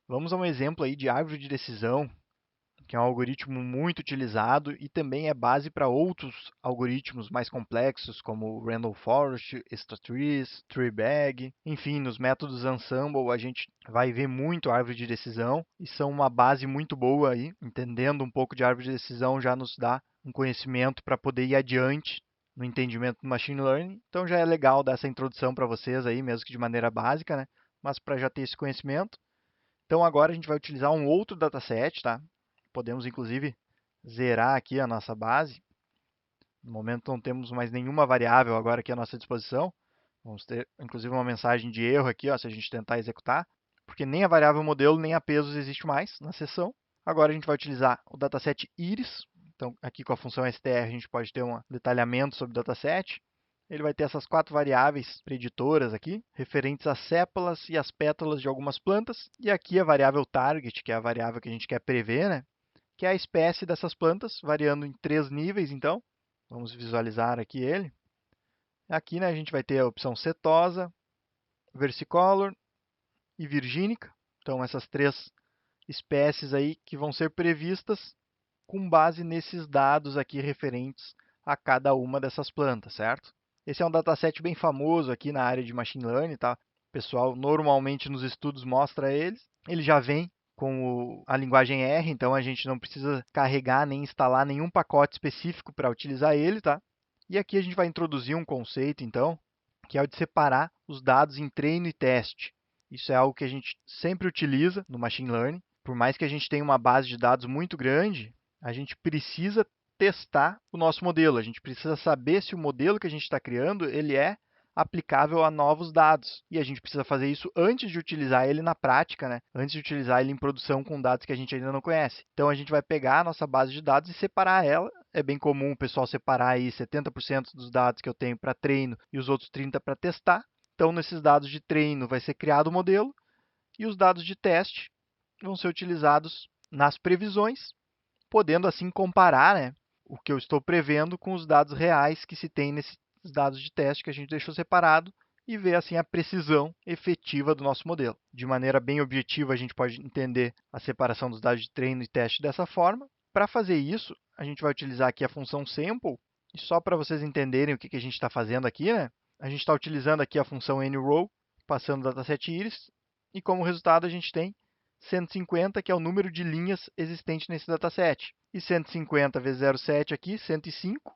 vamos a um exemplo aí de árvore de decisão, que é um algoritmo muito utilizado e também é base para outros algoritmos mais complexos, como Random Forest, Statrees, Treebag. Enfim, nos métodos Ensemble a gente vai ver muito árvore de decisão e são uma base muito boa aí. Entendendo um pouco de árvore de decisão já nos dá um conhecimento para poder ir adiante no entendimento do Machine Learning. Então já é legal dar essa introdução para vocês aí, mesmo que de maneira básica, né? Mas para já ter esse conhecimento. Então agora a gente vai utilizar um outro dataset, tá? Podemos, inclusive, zerar aqui a nossa base. No momento não temos mais nenhuma variável agora aqui à nossa disposição. Vamos ter, inclusive, uma mensagem de erro aqui, ó, se a gente tentar executar, porque nem a variável modelo nem a pesos existe mais na seção. Agora a gente vai utilizar o dataset iris. Então, aqui com a função str, a gente pode ter um detalhamento sobre o dataset. Ele vai ter essas 4 variáveis preditoras aqui, referentes às sépalas e às pétalas de algumas plantas. E aqui a variável target, que é a variável que a gente quer prever, né? Que é a espécie dessas plantas, variando em 3 níveis, então. Vamos visualizar aqui ele. Aqui, né, a gente vai ter a opção setosa, versicolor e virgínica. Então, essas 3 espécies aí que vão ser previstas com base nesses dados aqui referentes a cada uma dessas plantas, certo? Esse é um dataset bem famoso aqui na área de Machine Learning, tá? O pessoal normalmente nos estudos mostra eles. Ele já vem com a linguagem R, então a gente não precisa carregar nem instalar nenhum pacote específico para utilizar ele, tá? E aqui a gente vai introduzir um conceito, então, que é o de separar os dados em treino e teste. Isso é algo que a gente sempre utiliza no Machine Learning. Por mais que a gente tenha uma base de dados muito grande, a gente precisa testar o nosso modelo. A gente precisa saber se o modelo que a gente está criando ele é aplicável a novos dados. E a gente precisa fazer isso antes de utilizar ele na prática, né? Antes de utilizar ele em produção com dados que a gente ainda não conhece. Então, a gente vai pegar a nossa base de dados e separar ela. É bem comum o pessoal separar aí 70% dos dados que eu tenho para treino e os outros 30% para testar. Então, nesses dados de treino vai ser criado o modelo e os dados de teste vão ser utilizados nas previsões, podendo assim comparar, né, o que eu estou prevendo com os dados reais que se tem nesses dados de teste que a gente deixou separado e ver assim a precisão efetiva do nosso modelo. De maneira bem objetiva, a gente pode entender a separação dos dados de treino e teste dessa forma. Para fazer isso, a gente vai utilizar aqui a função sample, e só para vocês entenderem o que a gente está fazendo aqui, né, a gente está utilizando aqui a função anyRow, passando o dataset iris, e como resultado a gente tem 150, que é o número de linhas existente nesse dataset. E 150 vezes 0,7 aqui, 105.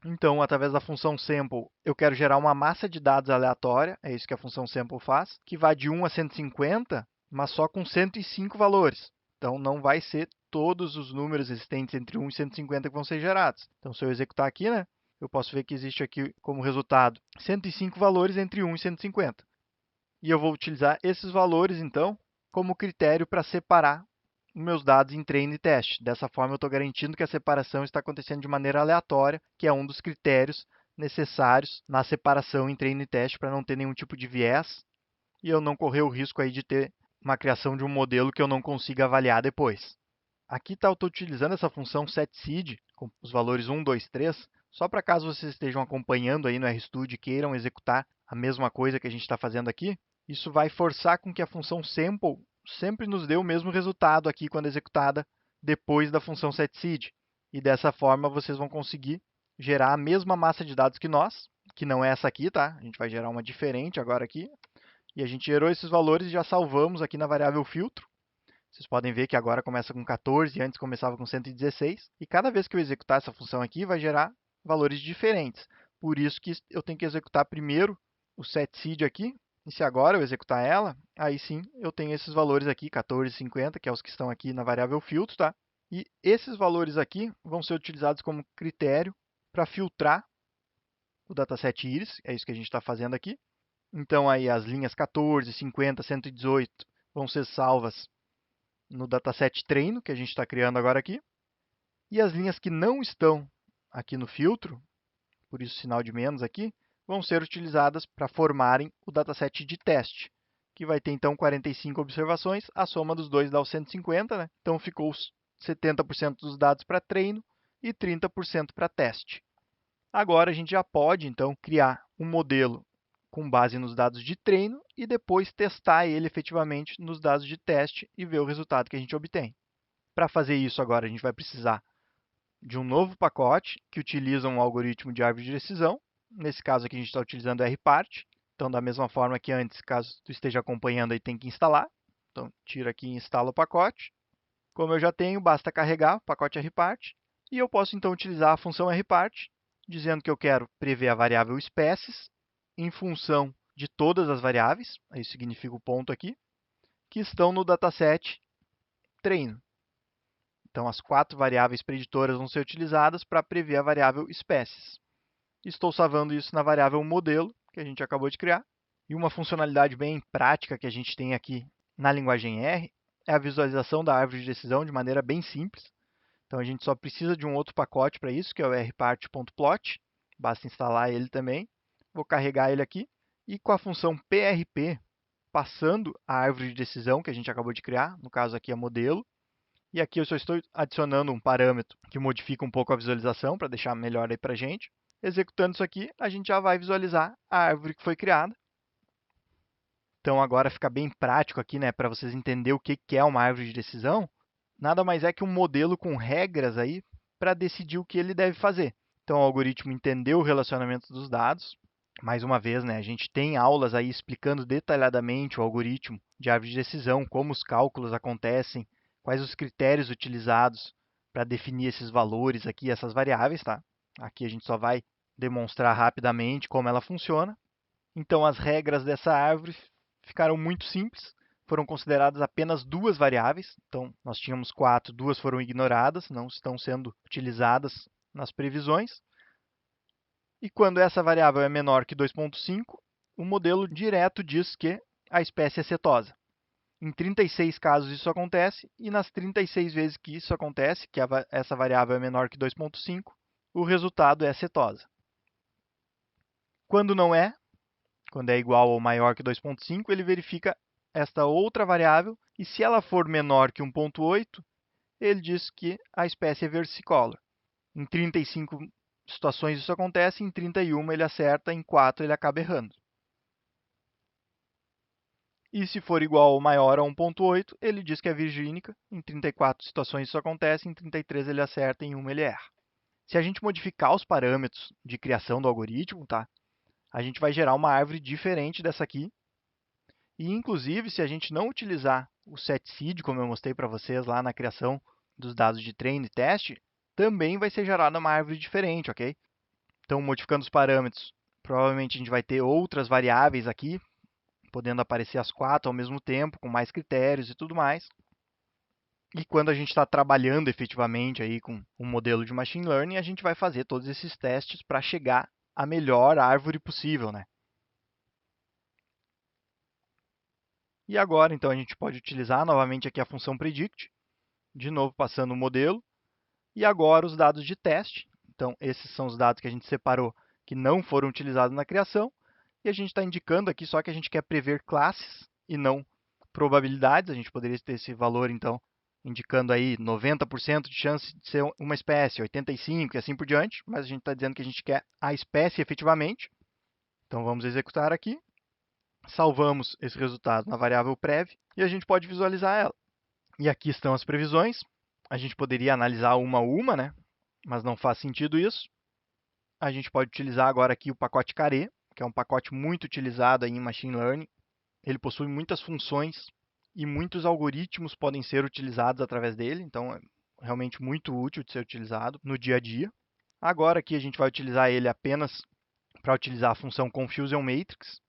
Então, através da função sample, eu quero gerar uma massa de dados aleatória, é isso que a função sample faz, que vai de 1 a 150, mas só com 105 valores. Então, não vai ser todos os números existentes entre 1 e 150 que vão ser gerados. Então, se eu executar aqui, né, eu posso ver que existe aqui como resultado 105 valores entre 1 e 150. E eu vou utilizar esses valores, então, como critério para separar os meus dados em treino e teste. Dessa forma, eu estou garantindo que a separação está acontecendo de maneira aleatória, que é um dos critérios necessários na separação em treino e teste para não ter nenhum tipo de viés e eu não correr o risco aí de ter uma criação de um modelo que eu não consiga avaliar depois. Aqui eu estou utilizando essa função setSeed, com os valores 1, 2, 3, só para caso vocês estejam acompanhando aí no RStudio e queiram executar a mesma coisa que a gente está fazendo aqui, isso vai forçar com que a função sample sempre nos dê o mesmo resultado aqui quando executada depois da função setSeed. E dessa forma vocês vão conseguir gerar a mesma massa de dados que nós, que não é essa aqui, tá? A gente vai gerar uma diferente agora aqui. E a gente gerou esses valores e já salvamos aqui na variável filtro. Vocês podem ver que agora começa com 14 e antes começava com 116. E cada vez que eu executar essa função aqui, vai gerar valores diferentes. Por isso que eu tenho que executar primeiro o setSeed aqui. E se agora eu executar ela, aí sim eu tenho esses valores aqui, 14 e 50, que é os que estão aqui na variável filtro, tá? E esses valores aqui vão ser utilizados como critério para filtrar o dataset Iris. É isso que a gente está fazendo aqui. Então, aí as linhas 14, 50, 118 vão ser salvas no dataset treino, que a gente está criando agora aqui. E as linhas que não estão aqui no filtro, por isso sinal de menos aqui, vão ser utilizadas para formarem o dataset de teste, que vai ter então 45 observações, a soma dos dois dá os 150, né? Então ficou 70% dos dados para treino e 30% para teste. Agora a gente já pode então criar um modelo com base nos dados de treino e depois testar ele efetivamente nos dados de teste e ver o resultado que a gente obtém. Para fazer isso agora, a gente vai precisar de um novo pacote que utiliza um algoritmo de árvore de decisão. Nesse caso aqui, a gente está utilizando rpart. Então, da mesma forma que antes, caso tu esteja acompanhando, aí tem que instalar. Então, tira aqui e instala o pacote. Como eu já tenho, basta carregar o pacote rpart. E eu posso, então, utilizar a função rpart, dizendo que eu quero prever a variável espécies em função de todas as variáveis, isso significa o ponto aqui, que estão no dataset treino. Então, as 4 variáveis preditoras vão ser utilizadas para prever a variável espécies. Estou salvando isso na variável modelo, que a gente acabou de criar. E uma funcionalidade bem prática que a gente tem aqui na linguagem R é a visualização da árvore de decisão de maneira bem simples. Então, a gente só precisa de um outro pacote para isso, que é o rpart.plot. Basta instalar ele também. Vou carregar ele aqui. E com a função PRP, passando a árvore de decisão que a gente acabou de criar, no caso aqui é modelo. E aqui eu só estou adicionando um parâmetro que modifica um pouco a visualização para deixar melhor aí para a gente. Executando isso aqui, a gente já vai visualizar a árvore que foi criada. Então agora fica bem prático aqui, né, para vocês entenderem o que é uma árvore de decisão. Nada mais é que um modelo com regras aí para decidir o que ele deve fazer. Então o algoritmo entendeu o relacionamento dos dados. Mais uma vez, né, a gente tem aulas aí explicando detalhadamente o algoritmo de árvore de decisão, como os cálculos acontecem, quais os critérios utilizados para definir esses valores aqui, essas variáveis, tá? Aqui a gente só vai demonstrar rapidamente como ela funciona. Então as regras dessa árvore ficaram muito simples. Foram consideradas apenas 2 variáveis. Então, nós tínhamos 4, 2 foram ignoradas, não estão sendo utilizadas nas previsões. E quando essa variável é menor que 2,5, o modelo direto diz que a espécie é cetosa. Em 36 casos isso acontece, e nas 36 vezes que isso acontece, que essa variável é menor que 2,5, o resultado é cetosa. Quando não é, quando é igual ou maior que 2,5, ele verifica esta outra variável, e se ela for menor que 1,8, ele diz que a espécie é versicolor. Em 35 situações isso acontece, em 31 ele acerta, em 4 ele acaba errando. E se for igual ou maior a 1,8, ele diz que é virgínica, em 34 situações isso acontece, em 33 ele acerta, em 1 ele erra. Se a gente modificar os parâmetros de criação do algoritmo, tá? A gente vai gerar uma árvore diferente dessa aqui. E, inclusive, se a gente não utilizar o setSeed, como eu mostrei para vocês lá na criação dos dados de treino e teste, também vai ser gerada uma árvore diferente, ok? Então, modificando os parâmetros, provavelmente a gente vai ter outras variáveis aqui, podendo aparecer as 4 ao mesmo tempo, com mais critérios e tudo mais. E quando a gente está trabalhando efetivamente aí com um modelo de machine learning, a gente vai fazer todos esses testes para chegar à melhor árvore possível, né? E agora, então, a gente pode utilizar novamente aqui a função predict, de novo passando o modelo, e agora os dados de teste. Então, esses são os dados que a gente separou, que não foram utilizados na criação, e a gente está indicando aqui só que a gente quer prever classes e não probabilidades. A gente poderia ter esse valor, então, indicando aí 90% de chance de ser uma espécie, 85% e assim por diante, mas a gente está dizendo que a gente quer a espécie efetivamente. Então vamos executar aqui, salvamos esse resultado na variável prev e a gente pode visualizar ela. E aqui estão as previsões. A gente poderia analisar uma a uma, né? Mas não faz sentido isso. A gente pode utilizar agora aqui o pacote Caret, que é um pacote muito utilizado aí em Machine Learning. Ele possui muitas funções e muitos algoritmos podem ser utilizados através dele, então é realmente muito útil de ser utilizado no dia a dia. Agora aqui a gente vai utilizar ele apenas para utilizar a função Confusion Matrix,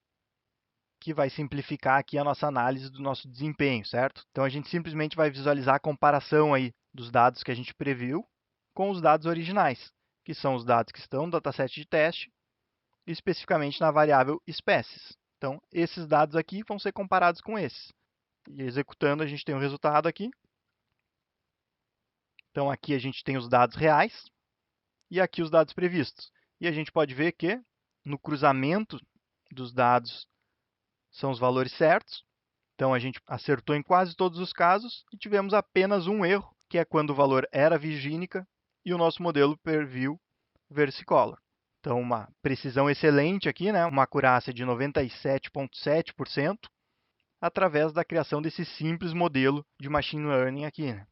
que vai simplificar aqui a nossa análise do nosso desempenho, certo? Então a gente simplesmente vai visualizar a comparação aí dos dados que a gente previu com os dados originais, que são os dados que estão no dataset de teste, especificamente na variável espécies. Então, esses dados aqui vão ser comparados com esses. E executando, a gente tem o resultado aqui. Então, aqui a gente tem os dados reais e aqui os dados previstos. E a gente pode ver que no cruzamento dos dados são os valores certos. Então, a gente acertou em quase todos os casos e tivemos apenas um erro, que é quando o valor era virgínica e o nosso modelo previu versicolor. Então, uma precisão excelente aqui, né? Uma acurácia de 97,7%, através da criação desse simples modelo de machine learning aqui, né?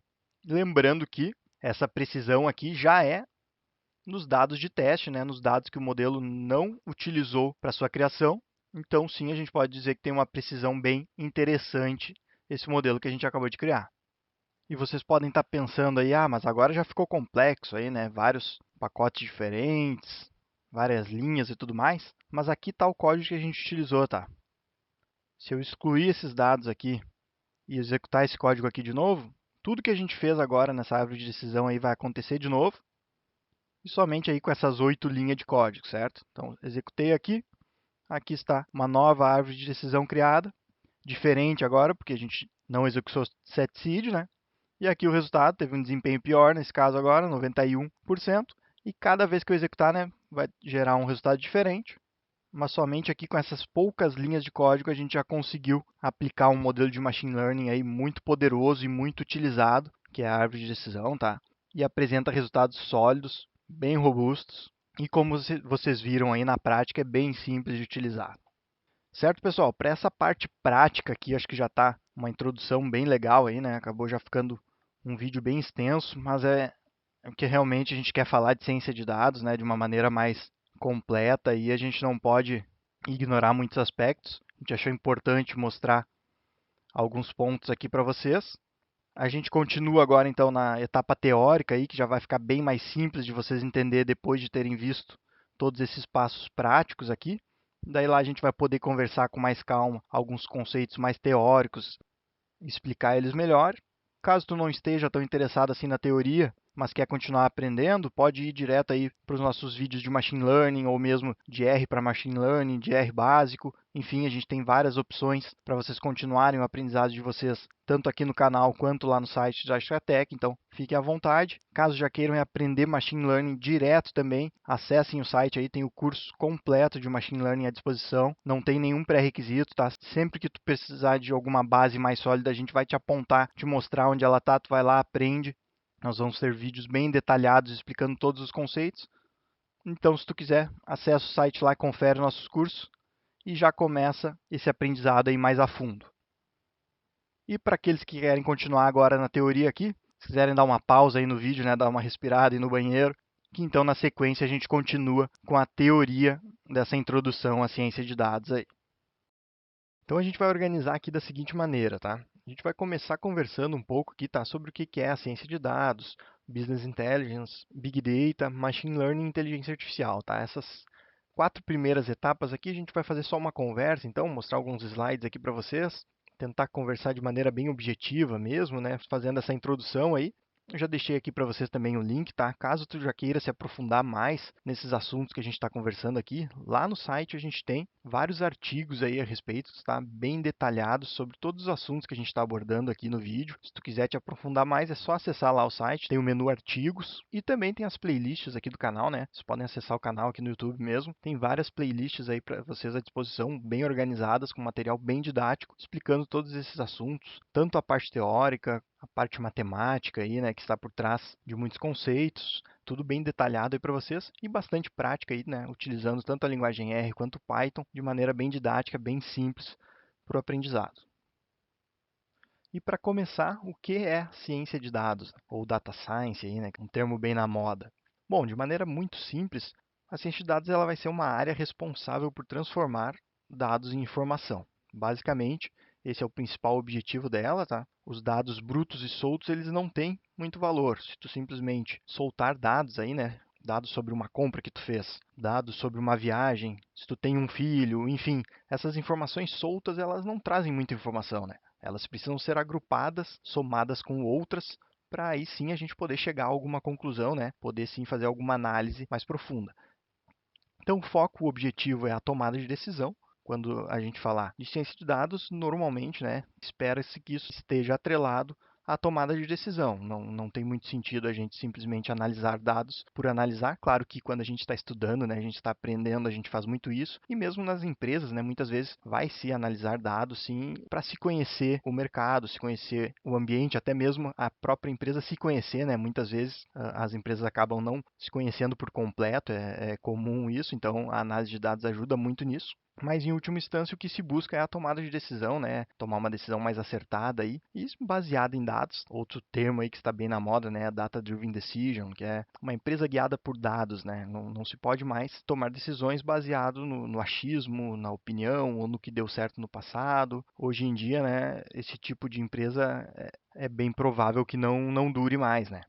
Lembrando que essa precisão aqui já é nos dados de teste, né? Nos dados que o modelo não utilizou para sua criação. Então, sim, a gente pode dizer que tem uma precisão bem interessante esse modelo que a gente acabou de criar. E vocês podem estar pensando aí, mas agora já ficou complexo aí, né? Vários pacotes diferentes, várias linhas e tudo mais. Mas aqui está o código que a gente utilizou, tá? Se eu excluir esses dados aqui e executar esse código aqui de novo, tudo que a gente fez agora nessa árvore de decisão aí vai acontecer de novo. E somente aí com essas 8 linhas de código, certo? Então, executei aqui. Aqui está uma nova árvore de decisão criada. Diferente agora, porque a gente não executou set seed, né? E aqui o resultado teve um desempenho pior, nesse caso agora, 91%. E cada vez que eu executar, né, vai gerar um resultado diferente. Mas somente aqui com essas poucas linhas de código a gente já conseguiu aplicar um modelo de machine learning aí muito poderoso e muito utilizado, que é a árvore de decisão, tá? E apresenta resultados sólidos, bem robustos. E como vocês viram aí na prática, é bem simples de utilizar. Certo, pessoal? Para essa parte prática aqui, acho que já está uma introdução bem legal aí, né? Acabou já ficando um vídeo bem extenso, mas é o que realmente a gente quer falar de ciência de dados, né? De uma maneira mais completa e a gente não pode ignorar muitos aspectos. A gente achou importante mostrar alguns pontos aqui para vocês. A gente continua agora então na etapa teórica aí, que já vai ficar bem mais simples de vocês entender depois de terem visto todos esses passos práticos aqui. Daí lá a gente vai poder conversar com mais calma alguns conceitos mais teóricos, explicar eles melhor. Caso tu não esteja tão interessado assim na teoria, mas quer continuar aprendendo, pode ir direto aí para os nossos vídeos de Machine Learning ou mesmo de R para Machine Learning, de R básico. Enfim, a gente tem várias opções para vocês continuarem o aprendizado de vocês, tanto aqui no canal quanto lá no site da Stratec. Então, fiquem à vontade. Caso já queiram aprender Machine Learning direto também, acessem o site aí, tem o curso completo de Machine Learning à disposição. Não tem nenhum pré-requisito, tá? Sempre que tu precisar de alguma base mais sólida, a gente vai te apontar, te mostrar onde ela tá, tu vai lá, aprende. Nós vamos ter vídeos bem detalhados explicando todos os conceitos. Então, se tu quiser, acessa o site lá, confere nossos cursos e já começa esse aprendizado aí mais a fundo. E para aqueles que querem continuar agora na teoria aqui, se quiserem dar uma pausa aí no vídeo, né, dar uma respirada aí no banheiro, que então na sequência a gente continua com a teoria dessa introdução à ciência de dados aí. Então a gente vai organizar aqui da seguinte maneira, tá? A gente vai começar conversando um pouco aqui, tá, sobre o que é a ciência de dados, Business Intelligence, Big Data, Machine Learning e Inteligência Artificial, tá? Essas 4 primeiras etapas aqui a gente vai fazer só uma conversa, então mostrar alguns slides aqui para vocês, tentar conversar de maneira bem objetiva mesmo, né, fazendo essa introdução aí. Eu já deixei aqui para vocês também o link, tá? Caso tu já queira se aprofundar mais nesses assuntos que a gente está conversando aqui, lá no site a gente tem vários artigos aí a respeito, tá? Bem detalhados sobre todos os assuntos que a gente está abordando aqui no vídeo. Se tu quiser te aprofundar mais, é só acessar lá o site, tem o menu artigos e também tem as playlists aqui do canal, né? Vocês podem acessar o canal aqui no YouTube mesmo. Tem várias playlists aí para vocês à disposição, bem organizadas, com material bem didático, explicando todos esses assuntos, tanto a parte teórica, a parte matemática aí, né, que está por trás de muitos conceitos, tudo bem detalhado aí para vocês e bastante prática aí, né, utilizando tanto a linguagem R quanto o Python de maneira bem didática, bem simples para o aprendizado. E para começar, o que é ciência de dados, ou data science, aí, né, um termo bem na moda? Bom, de maneira muito simples, a ciência de dados ela vai ser uma área responsável por transformar dados em informação. Basicamente, esse é o principal objetivo dela, tá? Os dados brutos e soltos, eles não têm muito valor. Se tu simplesmente soltar dados aí, né, dados sobre uma compra que tu fez, dados sobre uma viagem, se tu tem um filho, enfim, essas informações soltas, elas não trazem muita informação, né? Elas precisam ser agrupadas, somadas com outras, para aí sim a gente poder chegar a alguma conclusão, né? Poder sim fazer alguma análise mais profunda. Então, o foco, o objetivo é a tomada de decisão. Quando a gente falar de ciência de dados, normalmente, né, espera-se que isso esteja atrelado à tomada de decisão. Não tem muito sentido a gente simplesmente analisar dados por analisar. Claro que quando a gente está estudando, né, a gente está aprendendo, a gente faz muito isso. E mesmo nas empresas, né, muitas vezes vai se analisar dados, sim, para se conhecer o mercado, se conhecer o ambiente, até mesmo a própria empresa se conhecer, né? Muitas vezes as empresas acabam não se conhecendo por completo, é comum isso, então a análise de dados ajuda muito nisso. Mas em última instância, o que se busca é a tomada de decisão, né? Tomar uma decisão mais acertada aí, e isso baseada em dados. Outro termo aí que está bem na moda, né? A Data-Driven Decision, que é uma empresa guiada por dados, né? Não se pode mais tomar decisões baseado no achismo, na opinião ou no que deu certo no passado. Hoje em dia, né? Esse tipo de empresa é bem provável que não dure mais, né?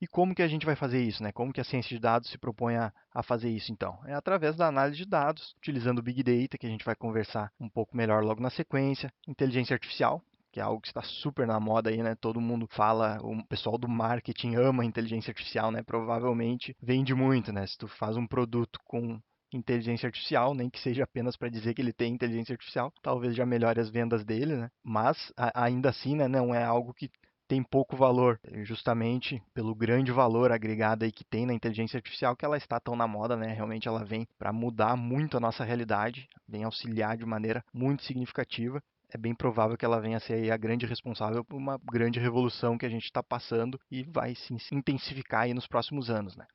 E como que a gente vai fazer isso, né? Como que a ciência de dados se propõe a fazer isso, então? É através da análise de dados, utilizando o Big Data, que a gente vai conversar um pouco melhor logo na sequência, inteligência artificial, que é algo que está super na moda aí, né? Todo mundo fala, o pessoal do marketing ama a inteligência artificial, né? Provavelmente vende muito, né? Se tu faz um produto com inteligência artificial, nem que seja apenas para dizer que ele tem inteligência artificial, talvez já melhore as vendas dele, né? Mas ainda assim, né, não é algo que tem pouco valor, justamente pelo grande valor agregado aí que tem na inteligência artificial, que ela está tão na moda, né? Realmente ela vem para mudar muito a nossa realidade, vem auxiliar de maneira muito significativa. É bem provável que ela venha a ser a grande responsável por uma grande revolução que a gente está passando e vai se intensificar aí nos próximos anos, né?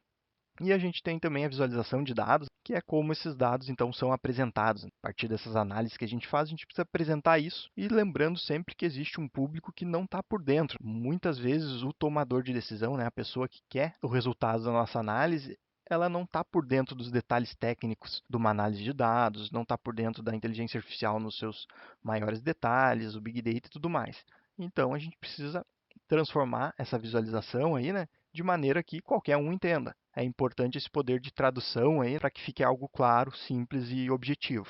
E a gente tem também a visualização de dados, que é como esses dados então são apresentados. A partir dessas análises que a gente faz, a gente precisa apresentar isso e lembrando sempre que existe um público que não está por dentro. Muitas vezes o tomador de decisão, né, a pessoa que quer o resultado da nossa análise, ela não está por dentro dos detalhes técnicos de uma análise de dados, não está por dentro da inteligência artificial nos seus maiores detalhes, o Big Data e tudo mais. Então a gente precisa transformar essa visualização aí, né, de maneira que qualquer um entenda. É importante esse poder de tradução aí para que fique algo claro, simples e objetivo.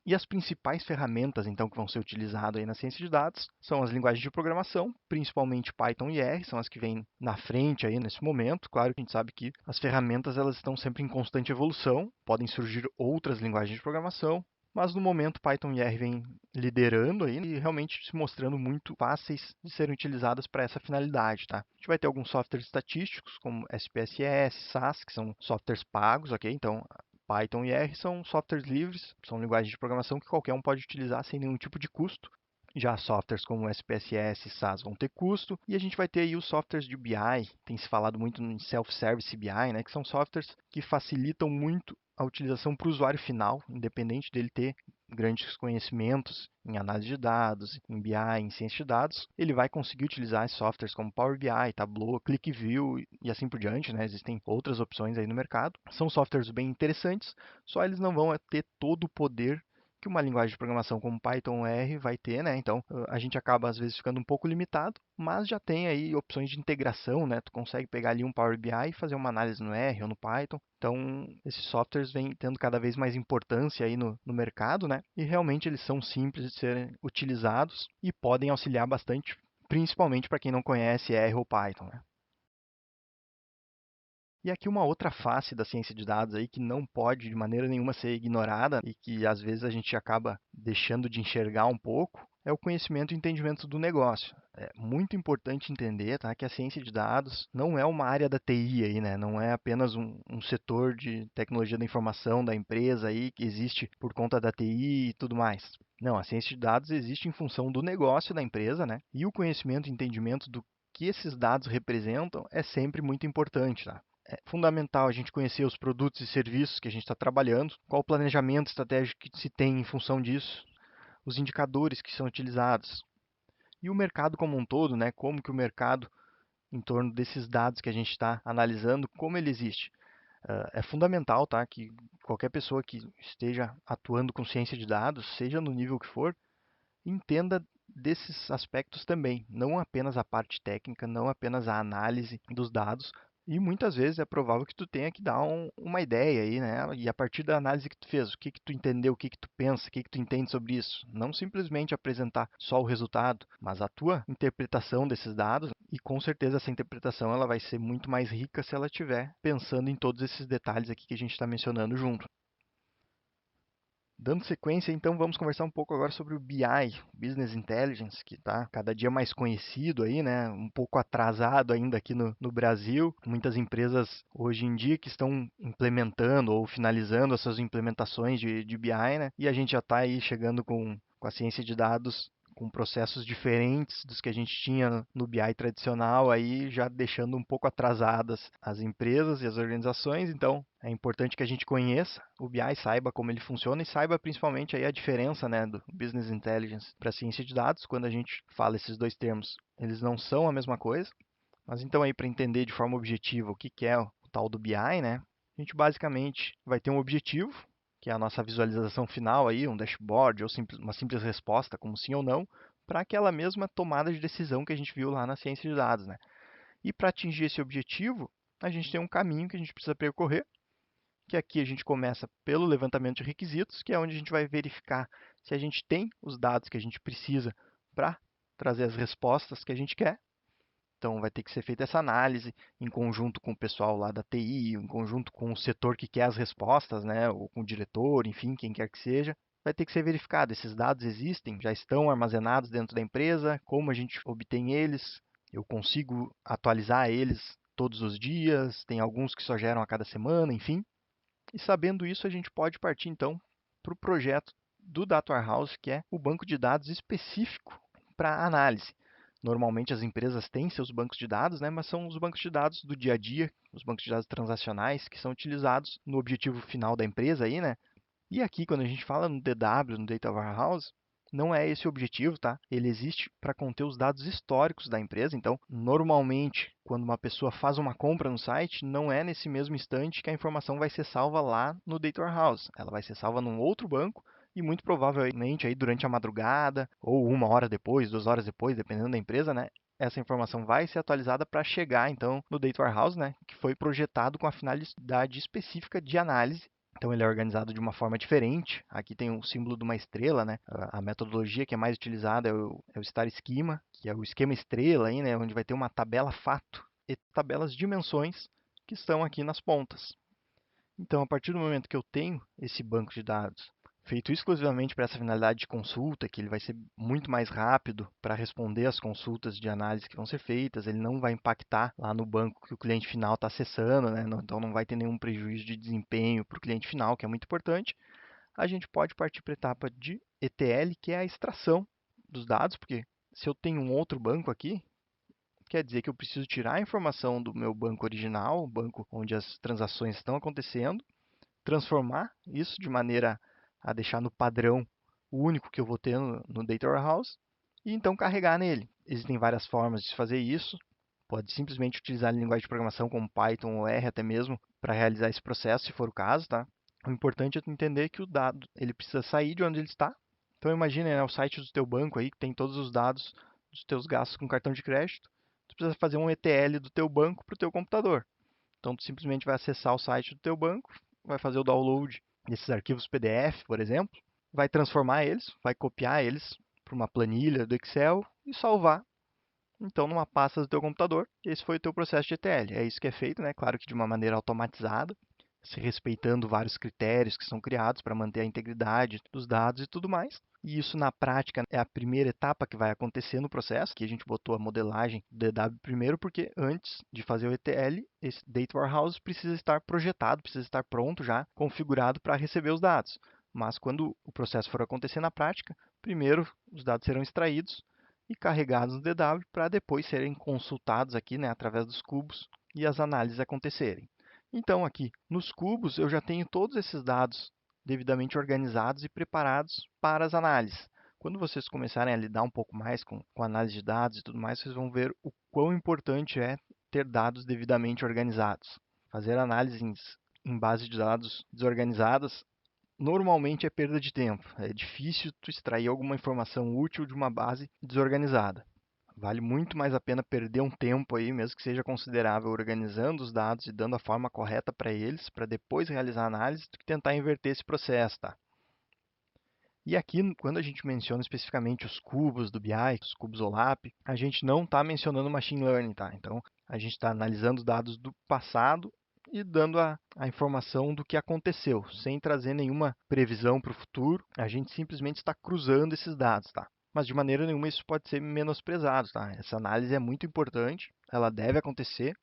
E as principais ferramentas então que vão ser utilizadas aí na ciência de dados são as linguagens de programação, principalmente Python e R, são as que vêm na frente aí nesse momento. Claro que a gente sabe que as ferramentas elas estão sempre em constante evolução, podem surgir outras linguagens de programação, mas no momento Python e R vem liderando aí e realmente se mostrando muito fáceis de serem utilizadas para essa finalidade, tá? A gente vai ter alguns softwares estatísticos como SPSS, SAS, que são softwares pagos, ok? Então Python e R são softwares livres, são linguagens de programação que qualquer um pode utilizar sem nenhum tipo de custo. Já softwares como SPSS e SAS vão ter custo, e a gente vai ter aí os softwares de BI, tem se falado muito em Self-Service BI, né, que são softwares que facilitam muito a utilização para o usuário final, independente dele ter grandes conhecimentos em análise de dados, em BI, em ciência de dados, ele vai conseguir utilizar softwares como Power BI, Tableau, ClickView e assim por diante, né? Existem outras opções aí no mercado. São softwares bem interessantes, só eles não vão ter todo o poder que uma linguagem de programação como Python ou R vai ter, né? Então, a gente acaba às vezes ficando um pouco limitado, mas já tem aí opções de integração, né? Tu consegue pegar ali um Power BI e fazer uma análise no R ou no Python. Então, esses softwares vêm tendo cada vez mais importância aí no mercado, né? E realmente eles são simples de serem utilizados e podem auxiliar bastante principalmente para quem não conhece R ou Python, né? E aqui uma outra face da ciência de dados aí que não pode de maneira nenhuma ser ignorada e que às vezes a gente acaba deixando de enxergar um pouco, é o conhecimento e entendimento do negócio. É muito importante entender, tá, que a ciência de dados não é uma área da TI aí, né? Não é apenas um setor de tecnologia da informação da empresa aí que existe por conta da TI e tudo mais. Não, a ciência de dados existe em função do negócio da empresa, né? E o conhecimento e entendimento do que esses dados representam é sempre muito importante, tá? É fundamental a gente conhecer os produtos e serviços que a gente está trabalhando, qual o planejamento estratégico que se tem em função disso, os indicadores que são utilizados e o mercado como um todo, né? Como que o mercado em torno desses dados que a gente está analisando, como ele existe. É fundamental, tá, que qualquer pessoa que esteja atuando com ciência de dados, seja no nível que for, entenda desses aspectos também, não apenas a parte técnica, não apenas a análise dos dados, e muitas vezes é provável que tu tenha que dar uma ideia aí, né? E a partir da análise que tu fez, o que que tu entendeu, o que que tu pensa, o que que tu entende sobre isso? Não simplesmente apresentar só o resultado, mas a tua interpretação desses dados, e com certeza essa interpretação ela vai ser muito mais rica se ela estiver pensando em todos esses detalhes aqui que a gente está mencionando junto. Dando sequência, então vamos conversar um pouco agora sobre o BI, Business Intelligence, que está cada dia mais conhecido aí, né? Um pouco atrasado ainda aqui no Brasil. Muitas empresas hoje em dia que estão implementando ou finalizando as suas implementações de BI, né? E a gente já está aí chegando com a ciência de dados com processos diferentes dos que a gente tinha no BI tradicional, aí já deixando um pouco atrasadas as empresas e as organizações. Então, é importante que a gente conheça o BI, saiba como ele funciona e saiba principalmente aí a diferença, né, do Business Intelligence para a ciência de dados. Quando a gente fala esses dois termos, eles não são a mesma coisa. Mas então aí para entender de forma objetiva o que é o tal do BI, né? A gente basicamente vai ter um objetivo, que é a nossa visualização final aí, um dashboard ou uma simples resposta, como sim ou não, para aquela mesma tomada de decisão que a gente viu lá na ciência de dados, né? E para atingir esse objetivo, a gente tem um caminho que a gente precisa percorrer, que aqui a gente começa pelo levantamento de requisitos, que é onde a gente vai verificar se a gente tem os dados que a gente precisa para trazer as respostas que a gente quer. Então, vai ter que ser feita essa análise em conjunto com o pessoal lá da TI, em conjunto com o setor que quer as respostas, né, ou com o diretor, enfim, quem quer que seja. Vai ter que ser verificado. Esses dados existem, já estão armazenados dentro da empresa, como a gente obtém eles, eu consigo atualizar eles todos os dias, tem alguns que só geram a cada semana, enfim. E sabendo isso, a gente pode partir então para o projeto do Data Warehouse, que é o banco de dados específico para análise. Normalmente as empresas têm seus bancos de dados, né, mas são os bancos de dados do dia a dia, os bancos de dados transacionais que são utilizados no objetivo final da empresa aí, né? E aqui quando a gente fala no DW, no Data Warehouse, não é esse o objetivo, tá? Ele existe para conter os dados históricos da empresa. Então, normalmente, quando uma pessoa faz uma compra no site, não é nesse mesmo instante que a informação vai ser salva lá no Data Warehouse. Ela vai ser salva num outro banco e muito provavelmente aí durante a madrugada ou uma hora depois, 2 horas depois, dependendo da empresa, né? Essa informação vai ser atualizada para chegar então no Data Warehouse, né, que foi projetado com a finalidade específica de análise. Então ele é organizado de uma forma diferente. Aqui tem o símbolo de uma estrela, né? A metodologia que é mais utilizada é o Star Schema, que é o esquema estrela aí, né, onde vai ter uma tabela fato e tabelas dimensões que estão aqui nas pontas. Então, a partir do momento que eu tenho esse banco de dados feito exclusivamente para essa finalidade de consulta, que ele vai ser muito mais rápido para responder às consultas de análise que vão ser feitas, ele não vai impactar lá no banco que o cliente final está acessando, né? Então não vai ter nenhum prejuízo de desempenho para o cliente final, que é muito importante. A gente pode partir para a etapa de ETL, que é a extração dos dados, porque se eu tenho um outro banco aqui, quer dizer que eu preciso tirar a informação do meu banco original, o banco onde as transações estão acontecendo, transformar isso de maneira a deixar no padrão único que eu vou ter no Data Warehouse e então carregar nele. Existem várias formas de fazer isso. Pode simplesmente utilizar a linguagem de programação como Python ou R até mesmo para realizar esse processo, se for o caso, tá? O importante é tu entender que o dado ele precisa sair de onde ele está. Então imagine, né, o site do teu banco aí que tem todos os dados dos teus gastos com cartão de crédito. Tu precisa fazer um ETL do teu banco para o teu computador. Então tu simplesmente vai acessar o site do teu banco, vai fazer o download desses arquivos PDF, por exemplo, vai transformar eles, vai copiar eles para uma planilha do Excel e salvar então numa pasta do teu computador, esse foi o teu processo de ETL. É isso que é feito, né? Claro que de uma maneira automatizada, se respeitando vários critérios que são criados para manter a integridade dos dados e tudo mais. E isso na prática é a primeira etapa que vai acontecer no processo, que a gente botou a modelagem do DW primeiro, porque antes de fazer o ETL, esse Data Warehouse precisa estar projetado, precisa estar pronto já, configurado para receber os dados. Mas quando o processo for acontecer na prática, primeiro os dados serão extraídos e carregados no DW para depois serem consultados aqui, né, através dos cubos e as análises acontecerem. Então aqui nos cubos eu já tenho todos esses dados devidamente organizados e preparados para as análises. Quando vocês começarem a lidar um pouco mais com análise de dados e tudo mais, vocês vão ver o quão importante é ter dados devidamente organizados. Fazer análises em base de dados desorganizadas normalmente é perda de tempo. É difícil tu extrair alguma informação útil de uma base desorganizada. Vale muito mais a pena perder um tempo aí, mesmo que seja considerável, organizando os dados e dando a forma correta para eles, para depois realizar a análise, do que tentar inverter esse processo, tá? E aqui, quando a gente menciona especificamente os cubos do BI, os cubos OLAP, a gente não está mencionando machine learning, tá? Então, a gente está analisando os dados do passado e dando a informação do que aconteceu, sem trazer nenhuma previsão para o futuro. A gente simplesmente está cruzando esses dados, tá? Mas de maneira nenhuma isso pode ser menosprezado, tá? Essa análise é muito importante, ela deve acontecer.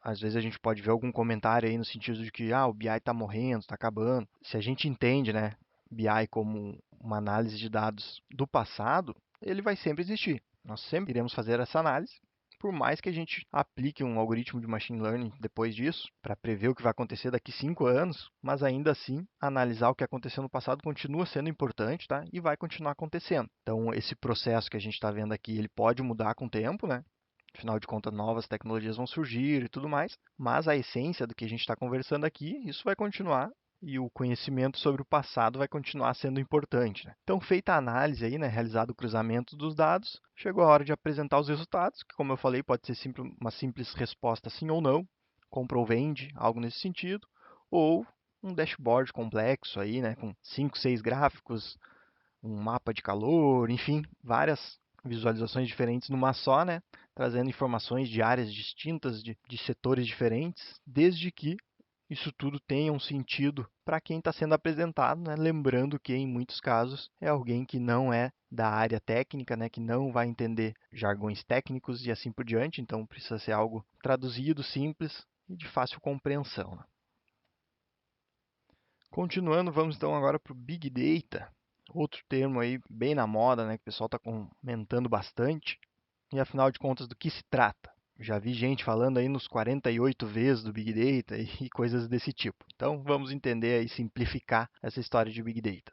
Às vezes a gente pode ver algum comentário aí no sentido de que o BI está morrendo, está acabando. Se a gente entende, né, BI como uma análise de dados do passado, ele vai sempre existir. Nós sempre iremos fazer essa análise, por mais que a gente aplique um algoritmo de machine learning depois disso, para prever o que vai acontecer daqui 5 anos, mas ainda assim, analisar o que aconteceu no passado continua sendo importante, tá? E vai continuar acontecendo. Então, esse processo que a gente está vendo aqui, ele pode mudar com o tempo, né? Afinal de contas, novas tecnologias vão surgir e tudo mais, mas a essência do que a gente está conversando aqui, isso vai continuar e o conhecimento sobre o passado vai continuar sendo importante, né? Então, feita a análise aí, né, realizado o cruzamento dos dados, chegou a hora de apresentar os resultados, que como eu falei, pode ser uma simples resposta sim ou não, compra ou vende, algo nesse sentido, ou um dashboard complexo aí, né, com 5, 6 gráficos, um mapa de calor, enfim, várias visualizações diferentes numa só, né, trazendo informações de áreas distintas, de setores diferentes, desde que isso tudo tenha um sentido para quem está sendo apresentado, né? Lembrando que em muitos casos é alguém que não é da área técnica, né? Que não vai entender jargões técnicos e assim por diante, então precisa ser algo traduzido, simples e de fácil compreensão, né? Continuando, vamos então agora para o Big Data, outro termo aí bem na moda, né? Que o pessoal está comentando bastante. E afinal de contas, do que se trata? Já vi gente falando aí nos 48 Vs do Big Data e coisas desse tipo. Então vamos entender e simplificar essa história de Big Data.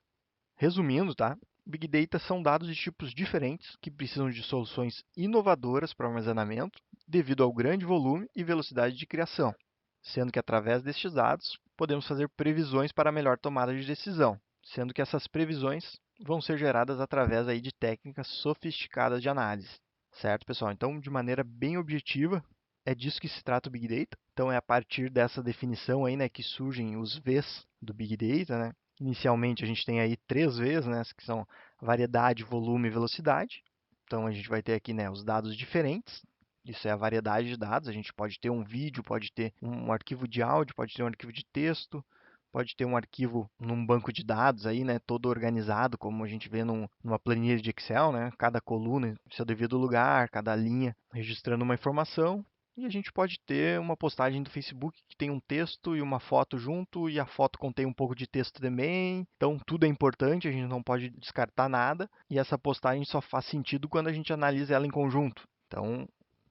Resumindo, tá? Big Data são dados de tipos diferentes que precisam de soluções inovadoras para armazenamento devido ao grande volume e velocidade de criação, sendo que através destes dados podemos fazer previsões para a melhor tomada de decisão, sendo que essas previsões vão ser geradas através aí de técnicas sofisticadas de análise. Certo, pessoal? Então, de maneira bem objetiva, é disso que se trata o Big Data. Então, é a partir dessa definição aí, né, que surgem os Vs do Big Data, né? Inicialmente, a gente tem aí 3 Vs, né, que são variedade, volume e velocidade. Então, a gente vai ter aqui, né, os dados diferentes. Isso é a variedade de dados. A gente pode ter um vídeo, pode ter um arquivo de áudio, pode ter um arquivo de texto, pode ter um arquivo num banco de dados aí, né, todo organizado, como a gente vê numa planilha de Excel, né, cada coluna em seu devido lugar, cada linha registrando uma informação. E a gente pode ter uma postagem do Facebook que tem um texto e uma foto junto, e a foto contém um pouco de texto também. Então, tudo é importante, a gente não pode descartar nada. E essa postagem só faz sentido quando a gente analisa ela em conjunto. Então,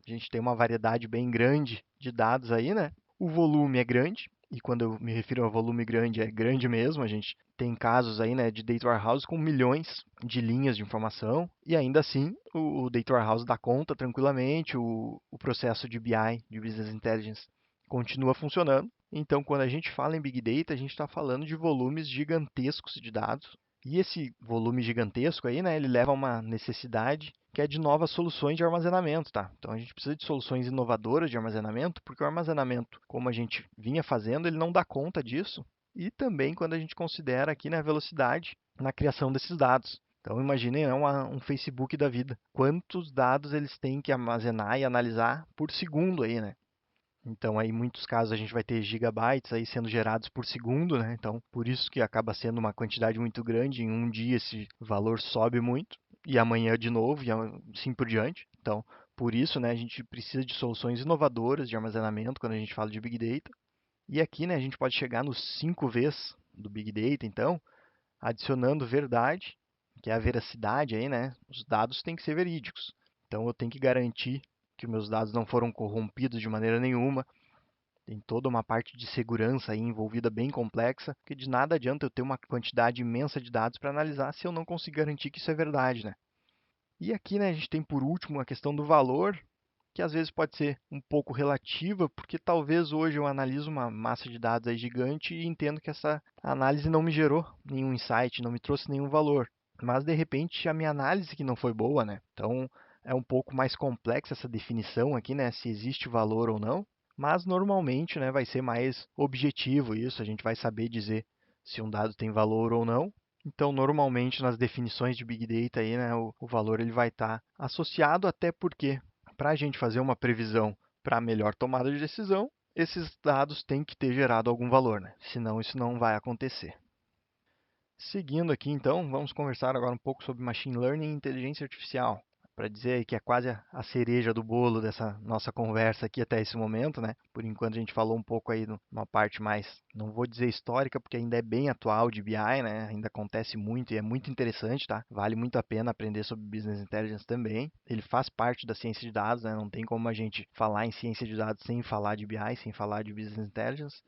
a gente tem uma variedade bem grande de dados aí, né? O volume é grande, e quando eu me refiro a volume grande, é grande mesmo. A gente tem casos aí, né, de Data Warehouse com milhões de linhas de informação, e ainda assim o Data Warehouse dá conta tranquilamente, o processo de BI, de Business Intelligence, continua funcionando. Então, quando a gente fala em Big Data, a gente está falando de volumes gigantescos de dados, e esse volume gigantesco aí, né, ele leva a uma necessidade que é de novas soluções de armazenamento, tá? Então a gente precisa de soluções inovadoras de armazenamento, porque o armazenamento, como a gente vinha fazendo, ele não dá conta disso. E também quando a gente considera aqui na velocidade na criação desses dados. Então imaginem um Facebook da vida. Quantos dados eles têm que armazenar e analisar por segundo aí, né? Então aí em muitos casos a gente vai ter gigabytes aí sendo gerados por segundo, né? Então por isso que acaba sendo uma quantidade muito grande. Em um dia esse valor sobe muito e amanhã de novo e assim por diante. Então por isso, né, a gente precisa de soluções inovadoras de armazenamento quando a gente fala de Big Data. E aqui, né, a gente pode chegar nos 5 Vs do Big Data, então, adicionando verdade, que é a veracidade aí, né? Os dados têm que ser verídicos. Então eu tenho que garantir que os meus dados não foram corrompidos de maneira nenhuma. Tem toda uma parte de segurança aí envolvida bem complexa, porque de nada adianta eu ter uma quantidade imensa de dados para analisar se eu não conseguir garantir que isso é verdade, né? E aqui, né, a gente tem por último a questão do valor, que às vezes pode ser um pouco relativa, porque talvez hoje eu analiso uma massa de dados aí gigante e entendo que essa análise não me gerou nenhum insight, não me trouxe nenhum valor. Mas de repente a minha análise que não foi boa, né? Então é um pouco mais complexa essa definição aqui, né? Se existe valor ou não. Mas normalmente, né, vai ser mais objetivo isso, a gente vai saber dizer se um dado tem valor ou não. Então, normalmente nas definições de Big Data aí, né, o valor ele vai estar associado, até porque para a gente fazer uma previsão para melhor tomada de decisão, esses dados têm que ter gerado algum valor, né? Senão isso não vai acontecer. Seguindo aqui, então, vamos conversar agora um pouco sobre Machine Learning e Inteligência Artificial, para dizer aí que é quase a cereja do bolo dessa nossa conversa aqui até esse momento, né? Por enquanto a gente falou um pouco aí numa parte mais, não vou dizer histórica, porque ainda é bem atual de BI, né? Ainda acontece muito e é muito interessante, tá? Vale muito a pena aprender sobre Business Intelligence também. Ele faz parte da ciência de dados, né? Não tem como a gente falar em ciência de dados sem falar de BI, sem falar de Business Intelligence.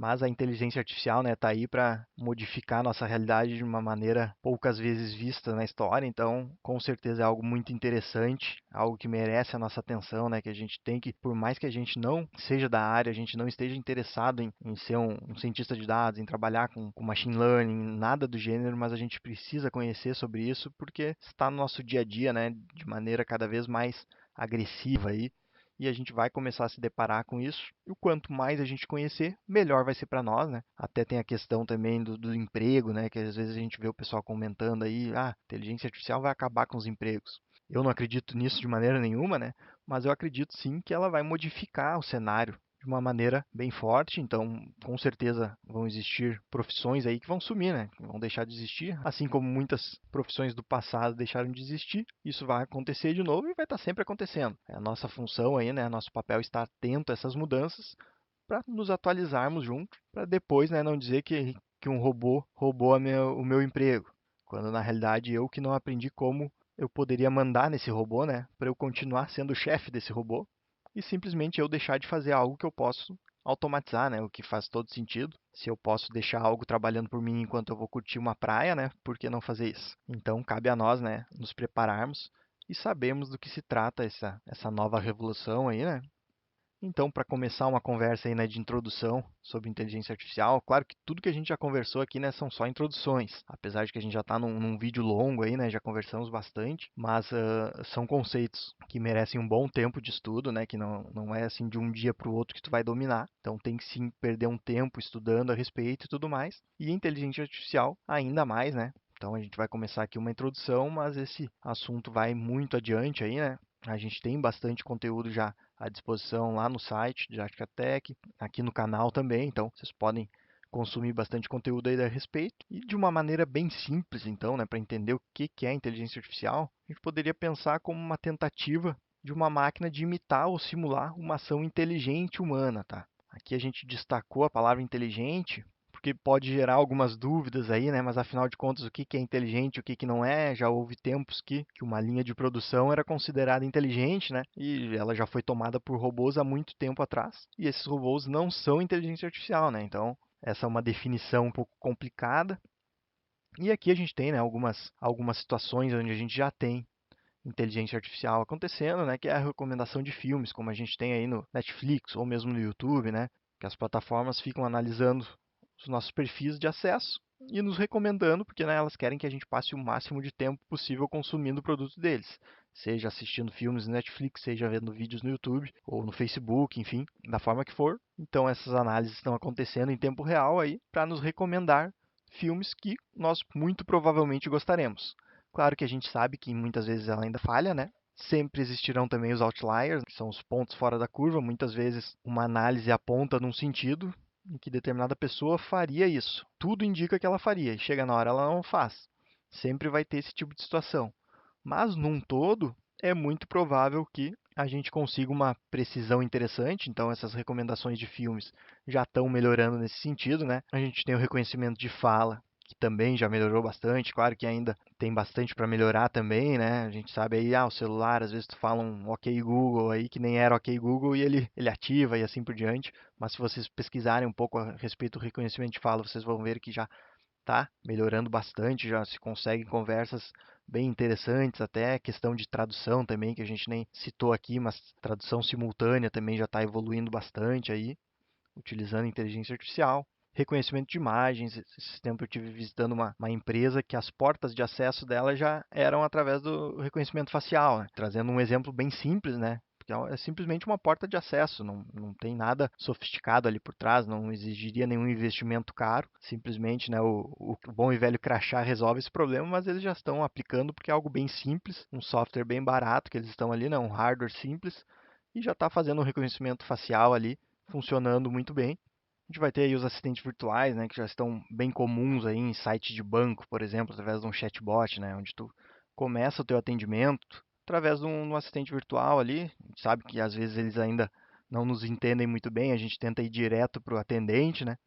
Mas a inteligência artificial, né, tá aí para modificar a nossa realidade de uma maneira poucas vezes vista na história. Então, com certeza é algo muito interessante, algo que merece a nossa atenção, né, que a gente tem que, por mais que a gente não seja da área, a gente não esteja interessado em ser um cientista de dados, em trabalhar com machine learning, nada do gênero, mas a gente precisa conhecer sobre isso porque está no nosso dia a dia, né, de maneira cada vez mais agressiva aí, e a gente vai começar a se deparar com isso. E o quanto mais a gente conhecer, melhor vai ser para nós, né? Até tem a questão também do emprego, né? Que às vezes a gente vê o pessoal comentando aí, inteligência artificial vai acabar com os empregos. Eu não acredito nisso de maneira nenhuma, né? Mas eu acredito sim que ela vai modificar o cenário de uma maneira bem forte, então com certeza vão existir profissões aí que vão sumir, né? Vão deixar de existir, assim como muitas profissões do passado deixaram de existir, isso vai acontecer de novo e vai estar sempre acontecendo. É a nossa função aí, né? Nosso papel é estar atento a essas mudanças para nos atualizarmos junto, para depois, né, não dizer que um robô roubou o meu emprego, quando na realidade eu que não aprendi como eu poderia mandar nesse robô, né, para eu continuar sendo o chefe desse robô e simplesmente eu deixar de fazer algo que eu posso automatizar, né, o que faz todo sentido. Se eu posso deixar algo trabalhando por mim enquanto eu vou curtir uma praia, né, por que não fazer isso? Então cabe a nós, né, nos prepararmos e sabermos do que se trata essa nova revolução aí, né? Então, para começar uma conversa aí, né, de introdução sobre inteligência artificial, claro que tudo que a gente já conversou aqui, né, são só introduções. Apesar de que a gente já está num vídeo longo aí, né, já conversamos bastante, mas são conceitos que merecem um bom tempo de estudo, né, que não é assim de um dia para o outro que tu vai dominar. Então, tem que sim perder um tempo estudando a respeito e tudo mais. E a inteligência artificial ainda mais, né? Então, a gente vai começar aqui uma introdução, mas esse assunto vai muito adiante aí, né? A gente tem bastante conteúdo já à disposição lá no site de Articatec, aqui no canal também, então vocês podem consumir bastante conteúdo aí a respeito. E de uma maneira bem simples, então, né, para entender o que é inteligência artificial, a gente poderia pensar como uma tentativa de uma máquina de imitar ou simular uma ação inteligente humana, tá? Aqui a gente destacou a palavra inteligente porque pode gerar algumas dúvidas aí, né? Mas afinal de contas, o que é inteligente e o que não é? Já houve tempos que uma linha de produção era considerada inteligente, né? E ela já foi tomada por robôs há muito tempo atrás. E esses robôs não são inteligência artificial, né? Então, essa é uma definição um pouco complicada. E aqui a gente tem, né, algumas situações onde a gente já tem inteligência artificial acontecendo, né, que é a recomendação de filmes, como a gente tem aí no Netflix ou mesmo no YouTube, né, que as plataformas ficam analisando os nossos perfis de acesso e nos recomendando, porque né, elas querem que a gente passe o máximo de tempo possível consumindo o produto deles, seja assistindo filmes no Netflix, seja vendo vídeos no YouTube ou no Facebook, enfim, da forma que for. Então essas análises estão acontecendo em tempo real aí para nos recomendar filmes que nós muito provavelmente gostaremos. Claro que a gente sabe que muitas vezes ela ainda falha, né? Sempre existirão também os outliers, que são os pontos fora da curva. Muitas vezes uma análise aponta num sentido em que determinada pessoa faria isso. Tudo indica que ela faria, e chega na hora ela não faz. Sempre vai ter esse tipo de situação. Mas, num todo, é muito provável que a gente consiga uma precisão interessante. Então, essas recomendações de filmes já estão melhorando nesse sentido, né? A gente tem o reconhecimento de fala, que também já melhorou bastante. Claro que ainda tem bastante para melhorar também, né? A gente sabe aí, o celular, às vezes tu fala um OK Google aí, que nem era OK Google, e ele ativa e assim por diante. Mas se vocês pesquisarem um pouco a respeito do reconhecimento de fala, vocês vão ver que já está melhorando bastante, já se conseguem conversas bem interessantes, até questão de tradução também, que a gente nem citou aqui, mas tradução simultânea também já está evoluindo bastante aí, utilizando inteligência artificial. Reconhecimento de imagens, esse tempo eu estive visitando uma empresa que as portas de acesso dela já eram através do reconhecimento facial, né? Trazendo um exemplo bem simples, né? Porque é simplesmente uma porta de acesso, não tem nada sofisticado ali por trás, não exigiria nenhum investimento caro, simplesmente, né, o bom e velho crachá resolve esse problema, mas eles já estão aplicando porque é algo bem simples, um software bem barato que eles estão ali, né, um hardware simples, e já está fazendo um reconhecimento facial ali, funcionando muito bem. A gente vai ter aí os assistentes virtuais, né, que já estão bem comuns aí em site de banco, por exemplo, através de um chatbot, né, onde tu começa o teu atendimento através de um assistente virtual ali. A gente sabe que às vezes eles ainda não nos entendem muito bem, a gente tenta ir direto para o atendente, né,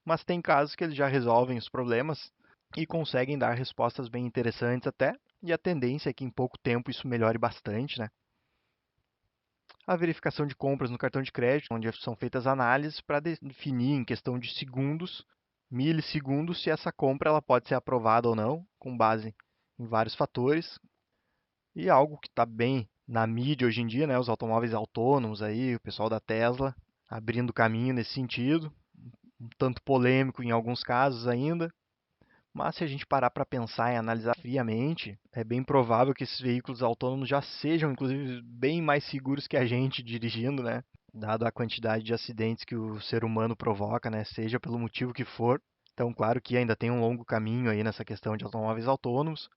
mas tem casos que eles já resolvem os problemas e conseguem dar respostas bem interessantes até, e a tendência é que em pouco tempo isso melhore bastante, né. A verificação de compras no cartão de crédito, onde são feitas análises para definir em questão de segundos, milissegundos, se essa compra ela pode ser aprovada ou não, com base em vários fatores. E algo que está bem na mídia hoje em dia, né, os automóveis autônomos aí, o pessoal da Tesla abrindo caminho nesse sentido, um tanto polêmico em alguns casos ainda. Mas se a gente parar para pensar e analisar friamente, é bem provável que esses veículos autônomos já sejam, inclusive, bem mais seguros que a gente dirigindo, né? Dado a quantidade de acidentes que o ser humano provoca, né? Seja pelo motivo que for. Então, claro que ainda tem um longo caminho aí nessa questão de automóveis autônomos.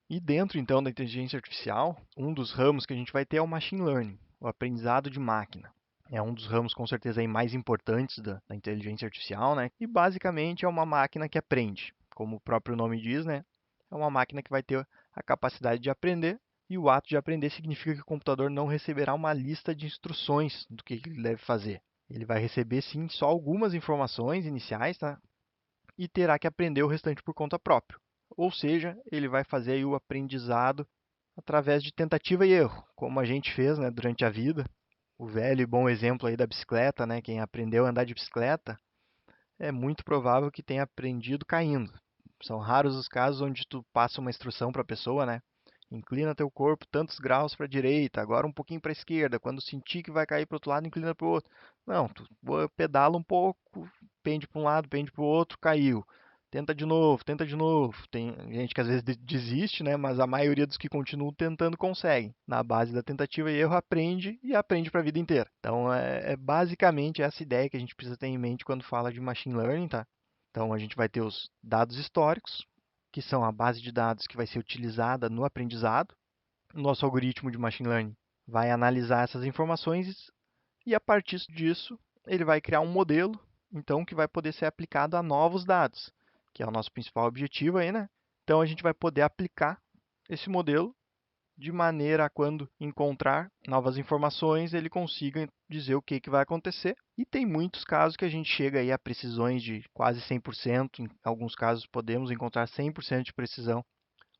E dentro, então, da inteligência artificial, um dos ramos que a gente vai ter é o machine learning, o aprendizado de máquina. É um dos ramos, com certeza, aí mais importantes da inteligência artificial, né? E basicamente é uma máquina que aprende. Como o próprio nome diz, né? É uma máquina que vai ter a capacidade de aprender, e o ato de aprender significa que o computador não receberá uma lista de instruções do que ele deve fazer. Ele vai receber, sim, só algumas informações iniciais, tá? E terá que aprender o restante por conta própria. Ou seja, ele vai fazer aí o aprendizado através de tentativa e erro, como a gente fez, né, durante a vida. O velho e bom exemplo aí da bicicleta, né? Quem aprendeu a andar de bicicleta é muito provável que tenha aprendido caindo. São raros os casos onde tu passa uma instrução para a pessoa, né? Inclina teu corpo tantos graus para a direita, agora um pouquinho para a esquerda. Quando sentir que vai cair para o outro lado, inclina para o outro. Não, tu pedala um pouco, pende para um lado, pende para o outro, caiu. Tenta de novo, tenta de novo. Tem gente que às vezes desiste, né? Mas a maioria dos que continuam tentando conseguem. Na base da tentativa e erro, aprende e aprende para a vida inteira. Então, é basicamente essa ideia que a gente precisa ter em mente quando fala de machine learning, tá? Então, a gente vai ter os dados históricos, que são a base de dados que vai ser utilizada no aprendizado. O nosso algoritmo de machine learning vai analisar essas informações e, a partir disso, ele vai criar um modelo, então, que vai poder ser aplicado a novos dados, que é o nosso principal objetivo aí, né? Então, a gente vai poder aplicar esse modelo de maneira a, quando encontrar novas informações, ele consiga dizer o que vai acontecer. E tem muitos casos que a gente chega aí a precisões de quase 100%, em alguns casos podemos encontrar 100% de precisão.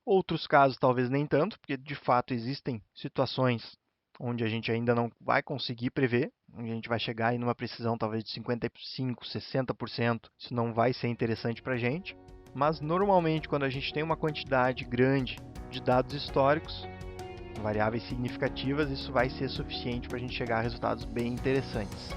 Outros casos talvez nem tanto, porque de fato existem situações onde a gente ainda não vai conseguir prever, onde a gente vai chegar aí numa precisão talvez de 55%, 60%, isso não vai ser interessante para a gente. Mas normalmente quando a gente tem uma quantidade grande de dados históricos, variáveis significativas, isso vai ser suficiente para a gente chegar a resultados bem interessantes.